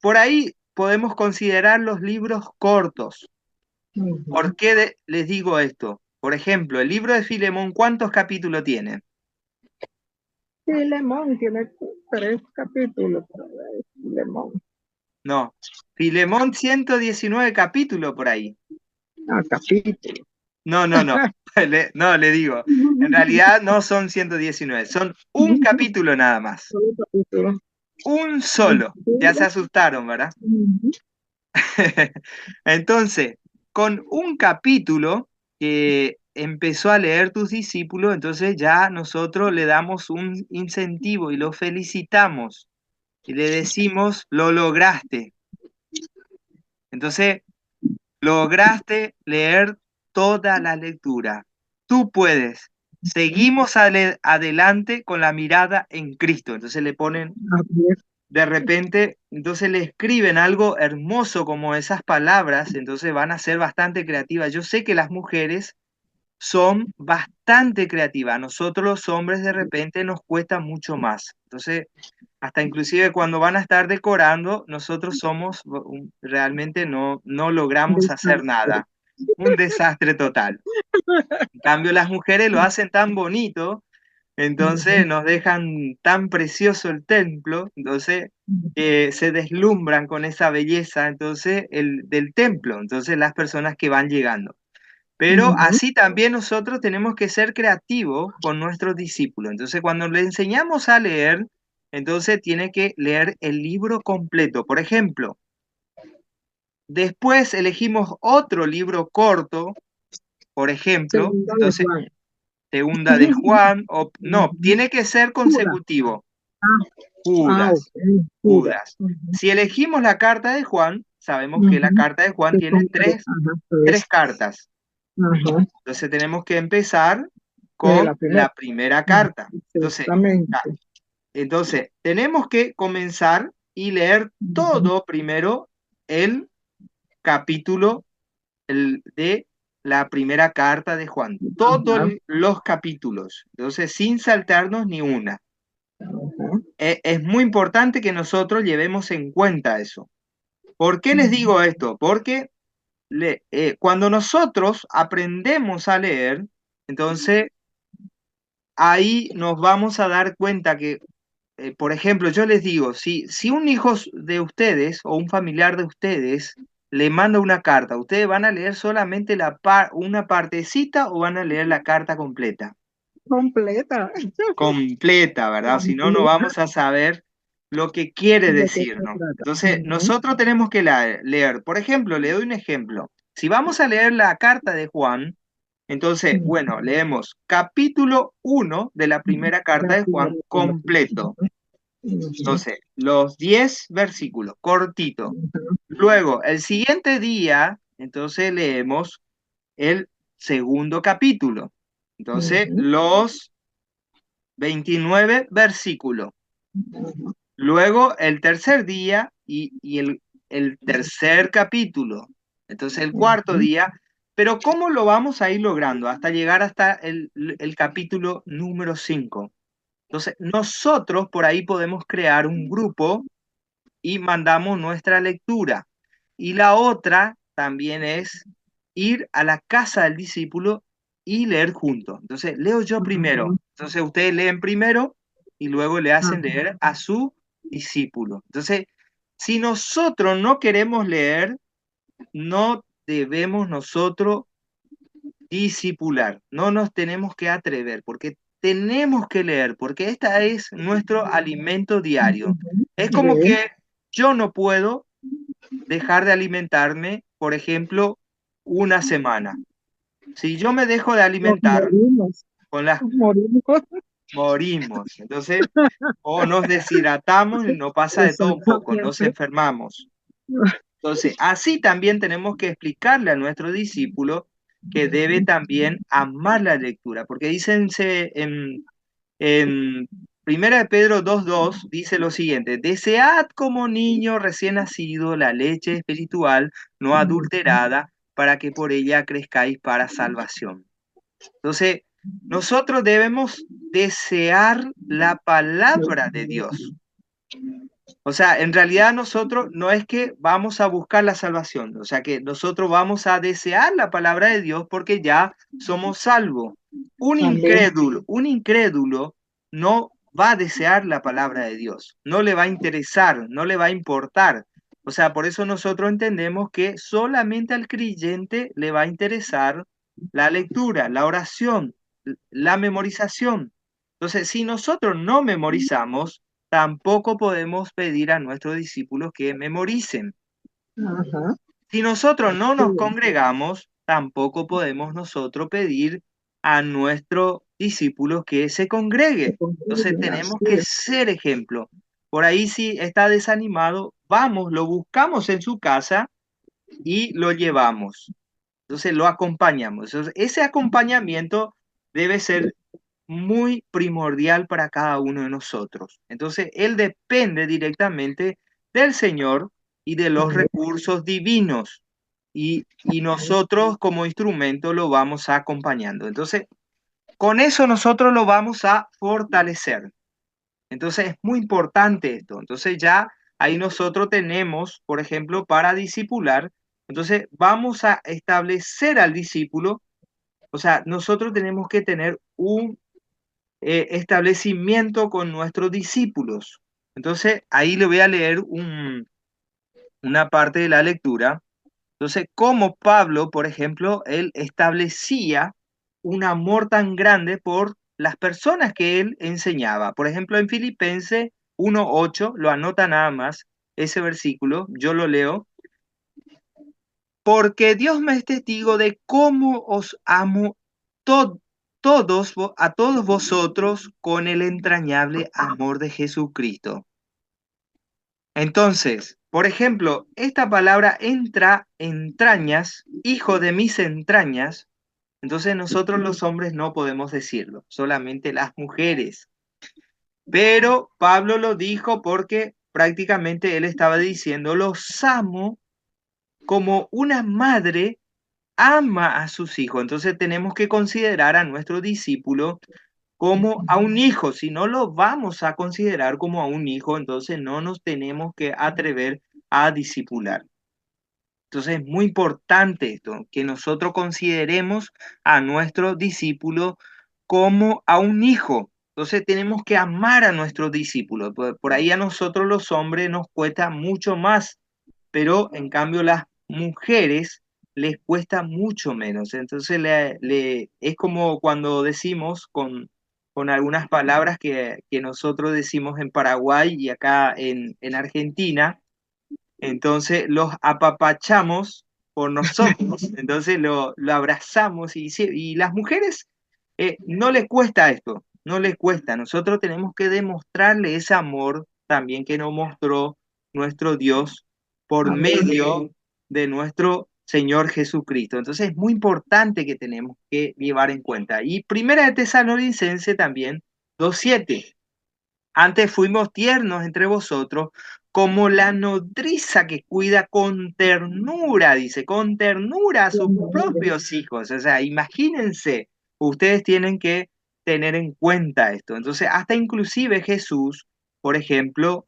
por ahí podemos considerar los libros cortos. ¿Por qué les digo esto? Por ejemplo, el libro de Filemón, ¿cuántos capítulos tiene? Filemón tiene 3 capítulos. Filemón. No, Filemón 119 capítulos por ahí. Capítulo. No, no, no. No, le digo. En realidad no son 119, son un capítulo nada más. Solo capítulo. Un solo. Ya se asustaron, ¿verdad? Entonces, con un capítulo que empezó a leer tus discípulos, entonces ya nosotros le damos un incentivo y lo felicitamos y le decimos, lo lograste. Entonces, lograste leer toda la lectura. Tú puedes. Seguimos adelante con la mirada en Cristo. Entonces le ponen, de repente, entonces le escriben algo hermoso como esas palabras, entonces van a ser bastante creativas. Yo sé que las mujeres son bastante creativas. A nosotros los hombres de repente nos cuesta mucho más. Entonces, hasta inclusive cuando van a estar decorando, nosotros somos realmente no logramos hacer nada. Un desastre total. En cambio, las mujeres lo hacen tan bonito, entonces nos dejan tan precioso el templo, entonces se deslumbran con esa belleza entonces del templo, entonces las personas que van llegando. Pero así también nosotros tenemos que ser creativos con nuestros discípulos. Entonces, cuando le enseñamos a leer, entonces tiene que leer el libro completo. Por ejemplo, después elegimos otro libro corto, por ejemplo, Segunda de entonces Juan. Segunda de Juan, o no, tiene que ser consecutivo. Judas, Ok. Judas. Si elegimos la carta de Juan, sabemos que la carta de Juan Que tiene son tres tres. cartas. Ajá. Entonces tenemos que empezar De con la primera carta. Entonces, Exactamente. entonces, tenemos que comenzar y leer todo primero el capítulo de la primera carta de Juan. Todos Ajá. los capítulos. Entonces, sin saltarnos ni una. Ajá. Es muy importante que nosotros llevemos en cuenta eso. ¿Por qué les digo esto? Porque cuando nosotros aprendemos a leer, entonces ahí nos vamos a dar cuenta que, por ejemplo, yo les digo, si un hijo de ustedes o un familiar de ustedes le manda una carta, ¿ustedes van a leer solamente una partecita o van a leer la carta completa? Completa. Completa, ¿verdad? Si no, no vamos a saber lo que quiere ¿De qué se decirnos. trata? Entonces, nosotros tenemos que leer. Por ejemplo, le doy un ejemplo. Si vamos a leer la carta de Juan, entonces, bueno, leemos capítulo 1 de la primera carta La de primera Juan carta. completo. Entonces, los 10 versículos, cortito. Luego, el siguiente día, entonces leemos el segundo capítulo. Entonces, los 29 versículos. Luego, el tercer día y el tercer capítulo. Entonces, el cuarto día. Pero ¿cómo lo vamos a ir logrando? Hasta llegar hasta el capítulo número 5. Entonces, nosotros por ahí podemos crear un grupo y mandamos nuestra lectura. Y la otra también es ir a la casa del discípulo y leer juntos. Entonces, leo yo primero. Entonces, ustedes leen primero y luego le hacen leer a su discípulo. Entonces, si nosotros no queremos leer, no debemos nosotros discipular. No nos tenemos que atrever, porque tenemos que leer, porque esta es nuestro alimento diario. Es como que yo no puedo dejar de alimentarme, por ejemplo, una semana. Si yo me dejo de Nos alimentar morimos, con las morimos. morimos. Entonces, o nos deshidratamos y no pasa de todo un poco, nos Exactamente. enfermamos. Entonces, así también tenemos que explicarle a nuestro discípulo que debe también amar la lectura, porque dícense en Primera de Pedro 2:2 dice lo siguiente: desead como niño recién nacido la leche espiritual no adulterada, para que por ella crezcáis para salvación. Entonces, nosotros debemos desear la palabra de Dios. O sea, en realidad nosotros no es que vamos a buscar la salvación, o sea que nosotros vamos a desear la palabra de Dios porque ya somos salvos. Amén. Un incrédulo no va a desear la palabra de Dios, no le va a interesar, no le va a importar. O sea, por eso nosotros entendemos que solamente al creyente le va a interesar la lectura, la oración, la memorización. Entonces, si nosotros no memorizamos, tampoco podemos pedir a nuestros discípulos que memoricen. Ajá. Si nosotros no Sí, nos congregamos, tampoco podemos nosotros pedir a nuestros discípulos que se se congregue. Entonces congreguen, así tenemos que es. ser ejemplo. Por ahí si está desanimado, vamos, lo buscamos en su casa y lo llevamos. Entonces lo acompañamos. Entonces, ese acompañamiento debe ser muy primordial para cada uno de nosotros. Entonces, él depende directamente del Señor y de los Amén. recursos divinos. Y nosotros como instrumento lo vamos acompañando. Entonces, con eso nosotros lo vamos a fortalecer. Entonces, es muy importante esto. Entonces, ya ahí nosotros tenemos, por ejemplo, para discipular, entonces vamos a establecer al discípulo, o sea, nosotros tenemos que tener un establecimiento con nuestros discípulos. Entonces, ahí le voy a leer una parte de la lectura. Entonces, como Pablo, por ejemplo, él establecía un amor tan grande por las personas que él enseñaba. Por ejemplo, en Filipenses 1:8, lo anota nada más ese versículo, yo lo leo: porque Dios me es testigo de cómo os amo to- a todos vosotros con el entrañable amor de Jesucristo. Entonces, por ejemplo, esta palabra entrañas, hijo de mis entrañas, entonces nosotros los hombres no podemos decirlo, solamente las mujeres. Pero Pablo lo dijo porque prácticamente él estaba diciendo: los amo como una madre ama a sus hijos. Entonces tenemos que considerar a nuestro discípulo como a un hijo. Si no lo vamos a considerar como a un hijo, entonces no nos tenemos que atrever a discipular. Entonces es muy importante esto, que nosotros consideremos a nuestro discípulo como a un hijo. Entonces tenemos que amar a nuestros discípulos. Por ahí a nosotros los hombres nos cuesta mucho más, pero en cambio las mujeres les cuesta mucho menos. Entonces es como cuando decimos con algunas palabras que nosotros decimos en Paraguay y acá en Argentina, entonces los apapachamos por nosotros, entonces lo abrazamos y las mujeres no les cuesta esto, no les cuesta. Nosotros tenemos que demostrarle ese amor también que nos mostró nuestro Dios por Amén. medio de nuestro Señor Jesucristo. Entonces es muy importante que tenemos que llevar en cuenta. Y Primera de Tesalonicense también 2:7: antes fuimos tiernos entre vosotros, como la nodriza que cuida con ternura, dice, con ternura a sus propios hijos. O sea, imagínense, ustedes tienen que tener en cuenta esto. Entonces, hasta inclusive Jesús, por ejemplo,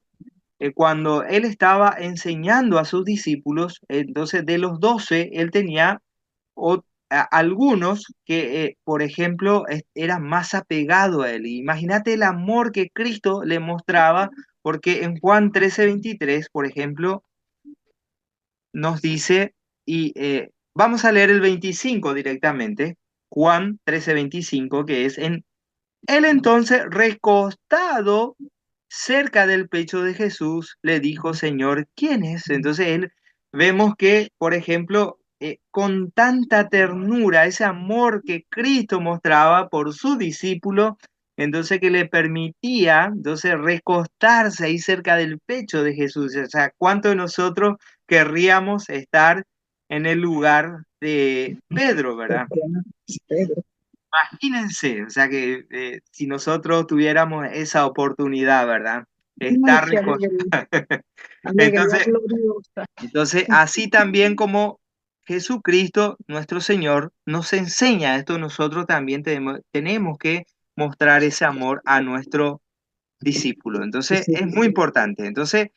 cuando él estaba enseñando a sus discípulos, entonces de los 12, él tenía algunos que, por ejemplo, eran más apegados a él. Imagínate el amor que Cristo le mostraba, porque en Juan 13:23, por ejemplo, nos dice, y vamos a leer el 25 directamente, Juan 13:25, que es Él entonces, recostado cerca del pecho de Jesús, le dijo, Señor, ¿quién es? Entonces vemos que, por ejemplo, con tanta ternura, ese amor que Cristo mostraba por su discípulo, entonces que le permitía, entonces, recostarse ahí cerca del pecho de Jesús. O sea, ¿cuánto de nosotros querríamos estar en el lugar de Pedro, verdad? Pedro. Imagínense, o sea que si nosotros tuviéramos esa oportunidad, ¿verdad? Ay, Estar qué recostados. alegría, alegría Entonces, gloriosa. así también como Jesucristo, nuestro Señor, nos enseña esto, nosotros también tenemos que mostrar ese amor a nuestro discípulo. Entonces, Sí, es muy importante. Entonces,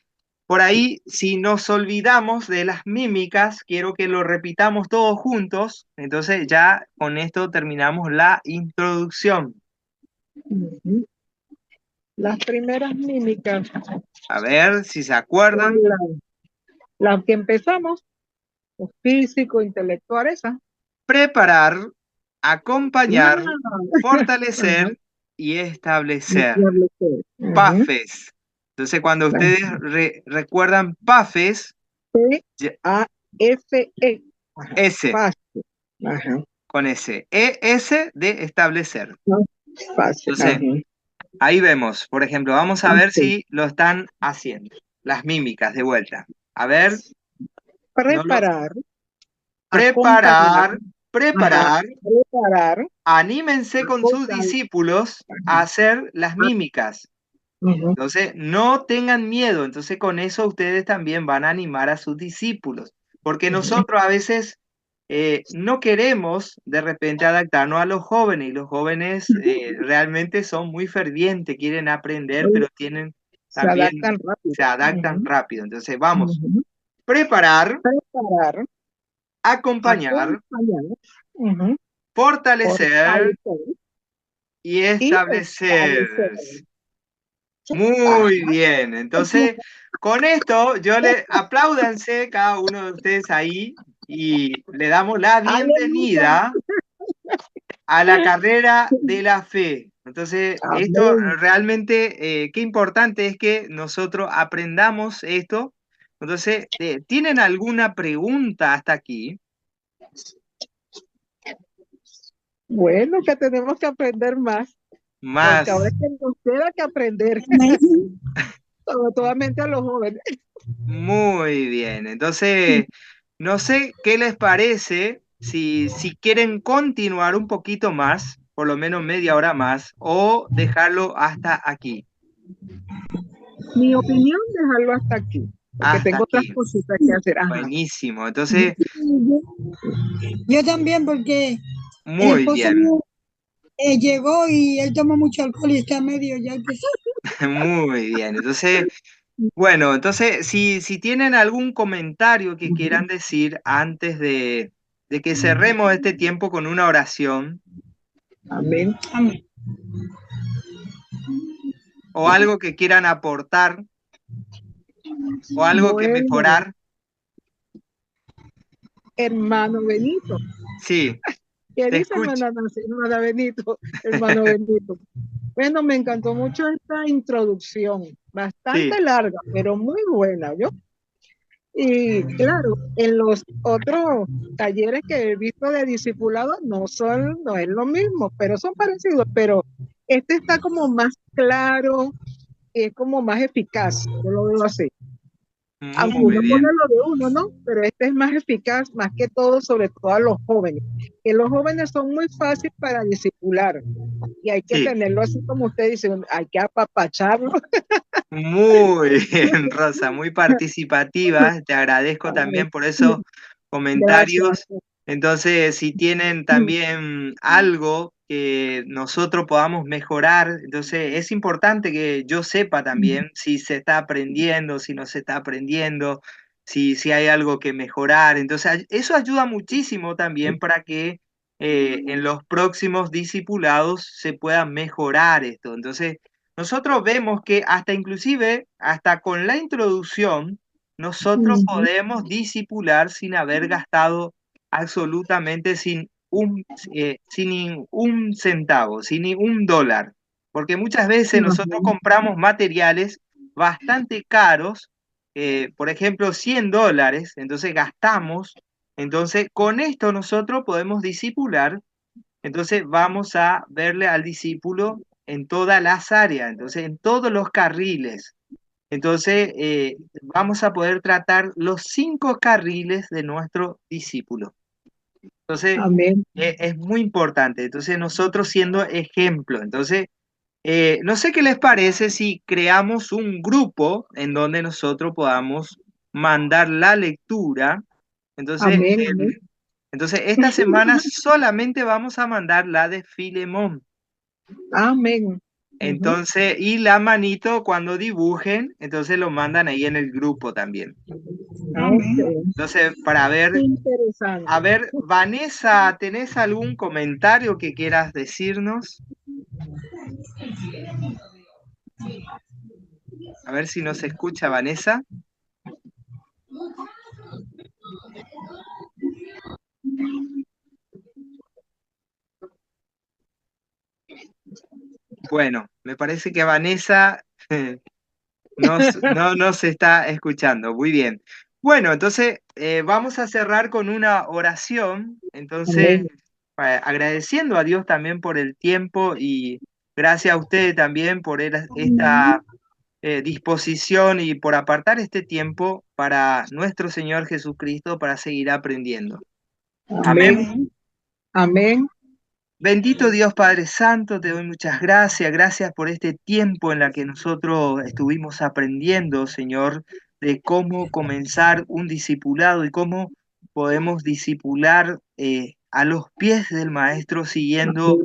por ahí, si nos olvidamos de las mímicas, quiero que lo repitamos todos juntos. Entonces, ya con esto terminamos la introducción. ujú. Las primeras mímicas A ver si se son acuerdan. las que empezamos, lo físico, intelectual, esa. Preparar, acompañar, Ajá, fortalecer y establecer. establecer. Ujú. PAFES. Entonces, cuando Las ustedes recuerdan PAFES, P-A-F-E. Ajá, S, fácil. Ajá, con S, ES de establecer. no, fácil. Entonces, Ajá, ahí vemos, por ejemplo, vamos a ver fácil. si lo están haciendo. Las mímicas de vuelta. A ver, no lo... Preparar, acompañar, Preparar, ajá, preparar. preparar, Anímense con sus acompañar. discípulos a hacer las mímicas. Ujú, Entonces, no tengan miedo. Entonces, con eso ustedes también van a animar a sus discípulos. Porque ujú. nosotros a veces no queremos de repente adaptarnos a los jóvenes. Y los jóvenes realmente son muy fervientes, quieren aprender, pero tienen Se también, adaptan se rápido. adaptan Ujú, rápido. Entonces, vamos, ujú. preparar, Preparar, acompañar, acompañar, ujú, fortalecer fortalecer y y establecer. establecer. Ajá. Muy bien, entonces con esto yo le apláudanse cada uno de ustedes ahí y le damos la Aleluya. bienvenida a la carrera de la fe. Entonces, esto Amén. realmente, qué importante es que nosotros aprendamos esto. Entonces, ¿tienen alguna pregunta hasta aquí? Bueno, que tenemos que aprender más, porque ahora Más, es que nos queda que aprender, Amén. sobre todo a los jóvenes. muy bien. Entonces, no sé qué les parece si quieren continuar un poquito más, por lo menos media hora más, o dejarlo hasta aquí. Mi opinión, dejarlo hasta aquí, porque Hasta tengo otras aquí. cositas que hacer. Ajá. Buenísimo. Entonces, Yo también, porque el muy esposo bien. mío llegó y él toma mucho alcohol y está medio ya que Muy bien. Entonces, bueno, entonces, si tienen algún comentario que quieran decir antes de que cerremos este tiempo con una oración Amén. Amén. o algo que quieran aportar o algo que Bueno, mejorar, hermano Benito. sí, ¿Qué te dice escucho. hermana Benito? Hermano Benito. Bueno, me encantó mucho esta introducción, Sí, bastante larga, pero muy buena, ¿yo? Y claro, en los otros talleres que he visto de discipulado no es lo mismo, pero son parecidos, pero este está como más claro, es como más eficaz, yo lo veo así. Aunque muy uno pone bien. lo de uno, ¿no? Pero este es más eficaz, más que todo, sobre todo a los jóvenes. Que los jóvenes son muy fáciles para discipular y hay que Sí, tenerlo así como usted dice, hay que apapacharlo. muy bien, Rosa, muy participativa. Te agradezco Ay, también por esos gracias. comentarios. Entonces, si tienen también algo que nosotros podamos mejorar, entonces es importante que yo sepa también si se está aprendiendo, si no se está aprendiendo, si hay algo que mejorar. Entonces, eso ayuda muchísimo también para que en los próximos discipulados se pueda mejorar esto. Entonces, nosotros vemos que hasta inclusive, hasta con la introducción, nosotros Ujú. podemos discipular sin haber gastado absolutamente sin un centavo, sin ni un dólar. porque muchas veces nosotros compramos materiales bastante caros, por ejemplo, $100, entonces gastamos, entonces con esto nosotros podemos discipular, entonces vamos a verle al discípulo en todas las áreas, entonces en todos los carriles. Entonces, vamos a poder tratar los 5 carriles de nuestro discípulo. Entonces, Amén. es muy importante. Entonces, nosotros siendo ejemplo. Entonces, no sé qué les parece si creamos un grupo en donde nosotros podamos mandar la lectura. Entonces, Amén. Amén. entonces esta semana solamente vamos a mandar la de Filemón. Amén. Entonces, y la manito cuando dibujen, entonces lo mandan ahí en el grupo también. Amén. Entonces, para ver, Interesante. a ver, Vanessa, ¿tenés algún comentario que quieras decirnos? A ver si nos escucha Vanessa. Bueno, me parece que Vanessa no nos está escuchando. Muy bien. Bueno, entonces vamos a cerrar con una oración. Entonces, Amén. agradeciendo a Dios también por el tiempo y gracias a ustedes también por esta disposición y por apartar este tiempo para nuestro Señor Jesucristo para seguir aprendiendo. Amén. Amén. Amén. Bendito Dios Padre Santo, te doy muchas gracias, gracias por este tiempo en la que nosotros estuvimos aprendiendo, Señor, de cómo comenzar un discipulado y cómo podemos discipular a los pies del Maestro, siguiendo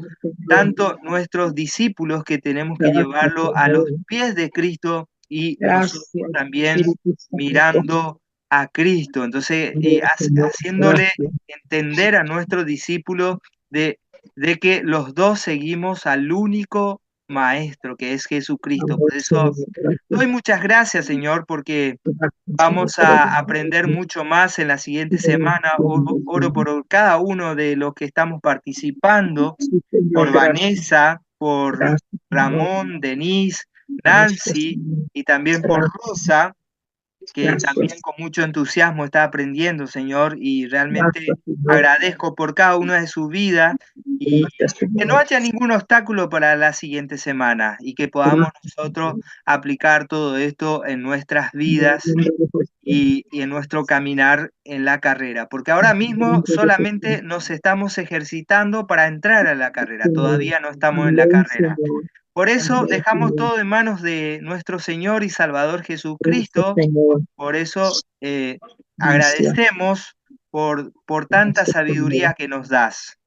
tanto nuestros discípulos que tenemos que Gracias, llevarlo a los Señor. pies de Cristo y nosotros Gracias, también Espíritu Santo. mirando a Cristo. Entonces, Señor, haciéndole gracias. entender a nuestros discípulos de que los dos seguimos al único Maestro, que es Jesucristo. Amén, Por Señor. eso Gracias. doy muchas gracias, Señor, porque Gracias, Señor, vamos por a aprender el mucho más en la siguiente semana. Oro por cada uno de los que estamos participando, Sí, Señor, por gracias. Vanessa, por Gracias, Señor. Ramón, Denise, Gracias, Nancy Señor. y también por Gracias. Rosa, que también Gracias. con mucho entusiasmo está aprendiendo, Señor, y realmente Gracias, Señor. agradezco por cada una de sus vidas y Gracias, que no Señor. haya ningún obstáculo para la siguiente semana y que podamos Gracias, nosotros Señor. aplicar todo esto en nuestras En el vidas nombre de Jesús. y en nuestro caminar en la carrera, porque ahora En el mismo nombre de Jesús. solamente nos estamos ejercitando para entrar a la carrera, Señor. todavía no estamos en la Amén, carrera. Señor. Por eso Amén, dejamos Señor. todo en manos de nuestro Señor y Salvador Gracias, Jesucristo. Señor. Por eso Gracias. agradecemos por tanta Gracias, Señor. sabiduría que nos das.